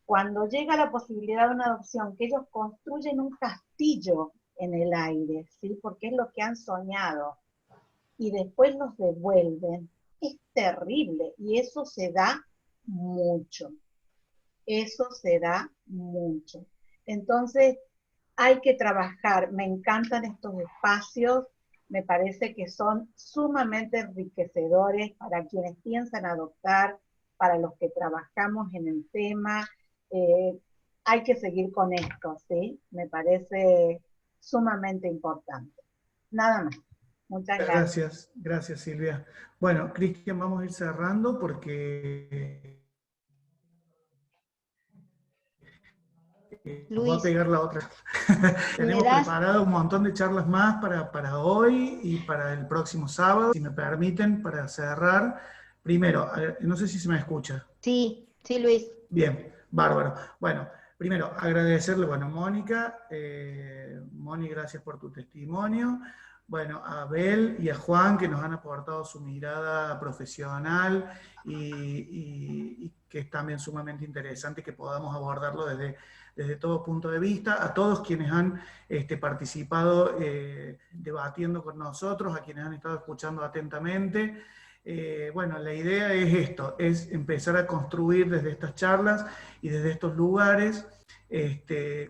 Cuando llega la posibilidad de una adopción, que ellos construyen un castillo en el aire, ¿sí? Porque es lo que han soñado, y después los devuelven, es terrible, y eso se da mucho. Eso se da mucho. Entonces, hay que trabajar. Me encantan estos espacios, me parece que son sumamente enriquecedores para quienes piensan adoptar, para los que trabajamos en el tema. Hay que seguir con esto, ¿sí? Me parece sumamente importante. Nada más. Muchas gracias. Gracias Silvia. Bueno, Cristian, vamos a ir cerrando porque nos va a pegar la otra. Tenemos preparado un montón de charlas más para hoy y para el próximo sábado. Si me permiten, para cerrar, primero, no sé si se me escucha. Sí, sí, Luis. Bien, bárbaro. Bueno, primero, agradecerle, bueno, Mónica, Moni, gracias por tu testimonio. Bueno, a Abel y a Juan, que nos han aportado su mirada profesional y que es también sumamente interesante que podamos abordarlo desde todo punto de vista. A todos quienes han participado debatiendo con nosotros, a quienes han estado escuchando atentamente. Bueno, la idea es esto, es empezar a construir desde estas charlas y desde estos lugares,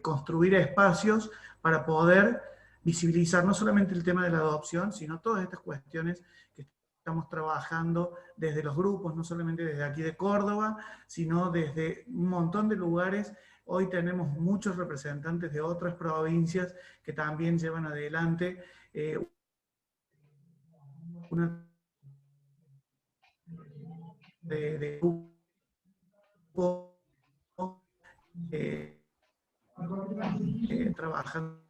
construir espacios para poder visibilizar no solamente el tema de la adopción, sino todas estas cuestiones que estamos trabajando desde los grupos, no solamente desde aquí de Córdoba, sino desde un montón de lugares. Hoy tenemos muchos representantes de otras provincias que también llevan adelante una de grupo trabajando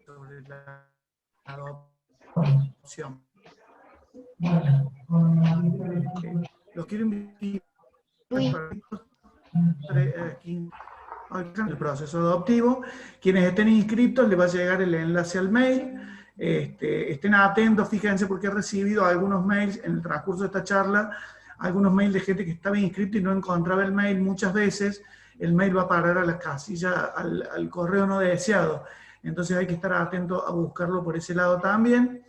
sobre la adopción. Los quiero invitar el proceso adoptivo. Quienes estén inscritos les va a llegar el enlace al mail. Estén atentos, fíjense, porque he recibido algunos mails en el transcurso de esta charla, algunos mails de gente que estaba inscrito y no encontraba el mail. Muchas veces el mail va a parar a la casilla, al correo no deseado. Entonces hay que estar atento a buscarlo por ese lado también.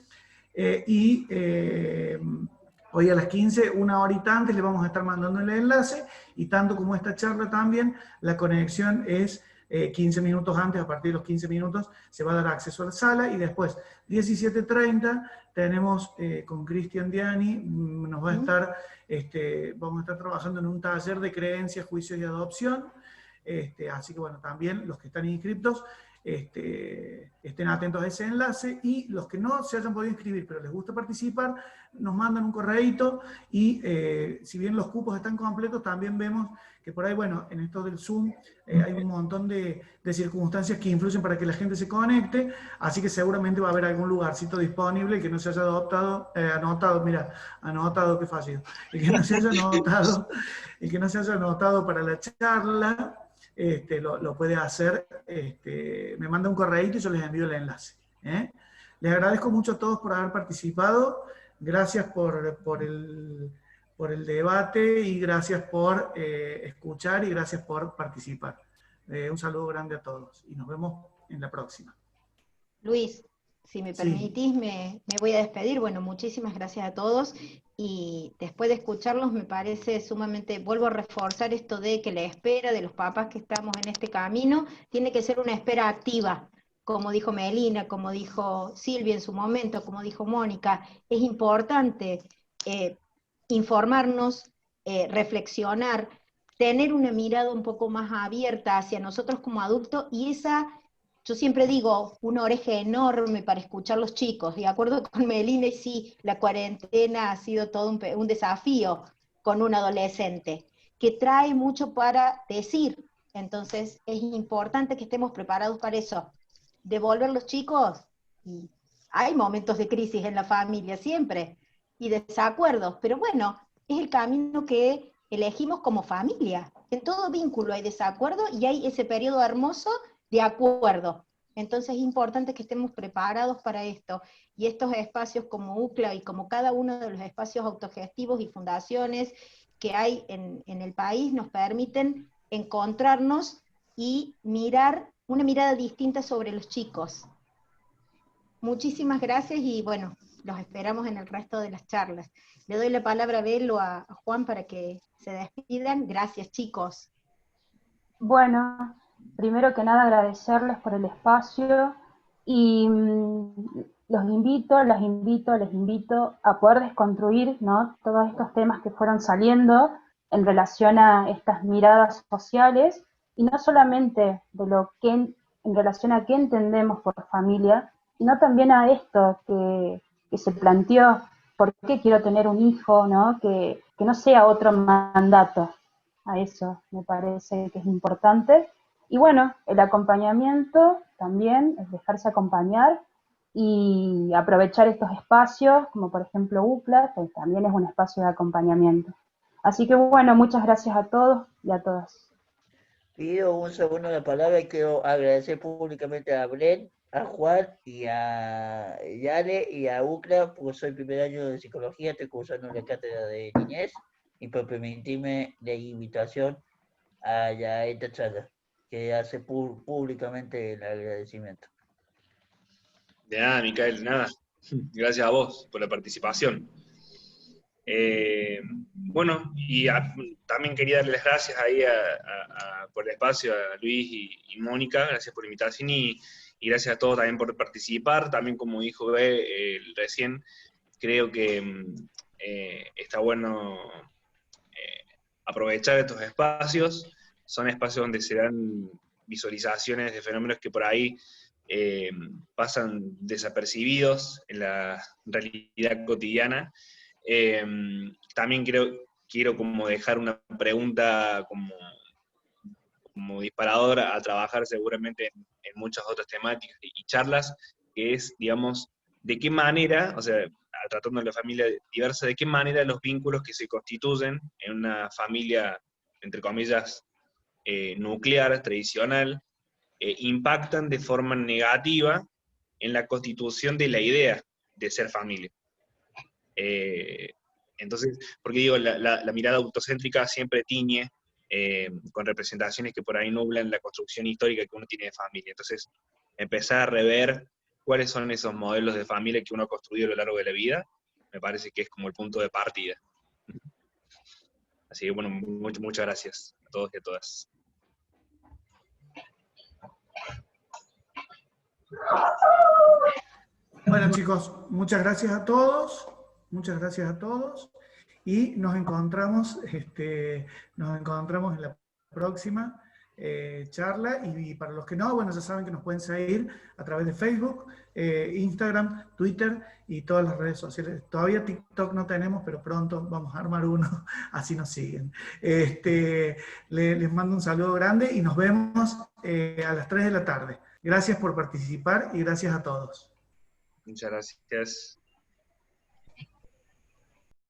Hoy a las 15, una horita antes, le vamos a estar mandando el enlace, y tanto como esta charla también, la conexión es 15 minutos antes. A partir de los 15 minutos se va a dar acceso a la sala, y después 17:30 tenemos con Cristian Diani, nos va a estar, vamos a estar trabajando en un taller de creencias, juicios y adopción. Así que bueno, también los que están inscritos estén atentos a ese enlace, y los que no se hayan podido inscribir, pero les gusta participar, nos mandan un correíto, y si bien los cupos están completos, también vemos que por ahí, bueno, en esto del Zoom hay un montón de circunstancias que influyen para que la gente se conecte, así que seguramente va a haber algún lugarcito disponible que no se haya anotado, qué fácil, el que no se haya anotado para la charla, lo puede hacer, me manda un correíto y yo les envío el enlace. Les agradezco mucho a todos por haber participado, gracias por el debate, y gracias por escuchar, y gracias por participar. Un saludo grande a todos, y nos vemos en la próxima. Luis, si me permitís, me voy a despedir. Bueno, muchísimas gracias a todos, y después de escucharlos me parece sumamente, vuelvo a reforzar esto de que la espera de los papás que estamos en este camino tiene que ser una espera activa, como dijo Melina, como dijo Silvia en su momento, como dijo Mónica. Es importante informarnos, reflexionar, tener una mirada un poco más abierta hacia nosotros como adultos, y yo siempre digo, una oreja enorme para escuchar a los chicos. De acuerdo con Melina, y sí, la cuarentena ha sido todo un desafío con un adolescente, que trae mucho para decir. Entonces es importante que estemos preparados para eso. Devolver los chicos, y hay momentos de crisis en la familia siempre, y desacuerdos, pero bueno, es el camino que elegimos como familia. En todo vínculo hay desacuerdo, y hay ese periodo hermoso de acuerdo. Entonces es importante que estemos preparados para esto, y estos espacios como UCLA y como cada uno de los espacios autogestivos y fundaciones que hay en el país nos permiten encontrarnos y mirar una mirada distinta sobre los chicos. Muchísimas gracias, y bueno, los esperamos en el resto de las charlas. Le doy la palabra a Belo, a Juan, para que se despidan. Gracias, chicos. Bueno, primero que nada agradecerles por el espacio, y les invito a poder desconstruir, ¿no?, todos estos temas que fueron saliendo en relación a estas miradas sociales, y no solamente en relación a qué entendemos por familia, sino también a esto que se planteó, ¿por qué quiero tener un hijo?, ¿no?, que no sea otro mandato. A eso me parece que es importante. Y bueno, el acompañamiento también, es dejarse acompañar y aprovechar estos espacios, como por ejemplo UCLA, que también es un espacio de acompañamiento. Así que bueno, muchas gracias a todos y a todas. Pido un segundo la palabra y quiero agradecer públicamente a Bren, a Juan y a Yale y a UCLA, porque soy primer año de psicología, estoy cursando la cátedra de niñez, y por permitirme la invitación a esta charla, que hace públicamente el agradecimiento. De nada, Micael, nada. Gracias a vos por la participación. Bueno, y también quería darles las gracias ahí por el espacio a Luis y Mónica, gracias por la invitación, y gracias a todos también por participar. También, como dijo recién, creo que está bueno aprovechar estos espacios. Son espacios donde se dan visualizaciones de fenómenos que por ahí pasan desapercibidos en la realidad cotidiana. También quiero como dejar una pregunta como disparadora a trabajar seguramente en muchas otras temáticas y charlas, que es, digamos, de qué manera, o sea, tratando de la familia diversa, de qué manera los vínculos que se constituyen en una familia, entre comillas, nuclear, tradicional, impactan de forma negativa en la constitución de la idea de ser familia. Entonces, porque digo, la mirada autocéntrica siempre tiñe con representaciones que por ahí nublan la construcción histórica que uno tiene de familia. Entonces, empezar a rever cuáles son esos modelos de familia que uno ha construido a lo largo de la vida, me parece que es como el punto de partida. Así que bueno, muchas gracias a todos y a todas. Bueno, chicos, muchas gracias a todos, y nos encontramos en la próxima. charla, y para los que no, bueno, ya saben que nos pueden seguir a través de Facebook, Instagram, Twitter y todas las redes sociales. Todavía TikTok no tenemos, pero pronto vamos a armar uno, así nos siguen. Les mando un saludo grande y nos vemos a las 3 de la tarde. Gracias por participar y gracias a todos. Muchas gracias.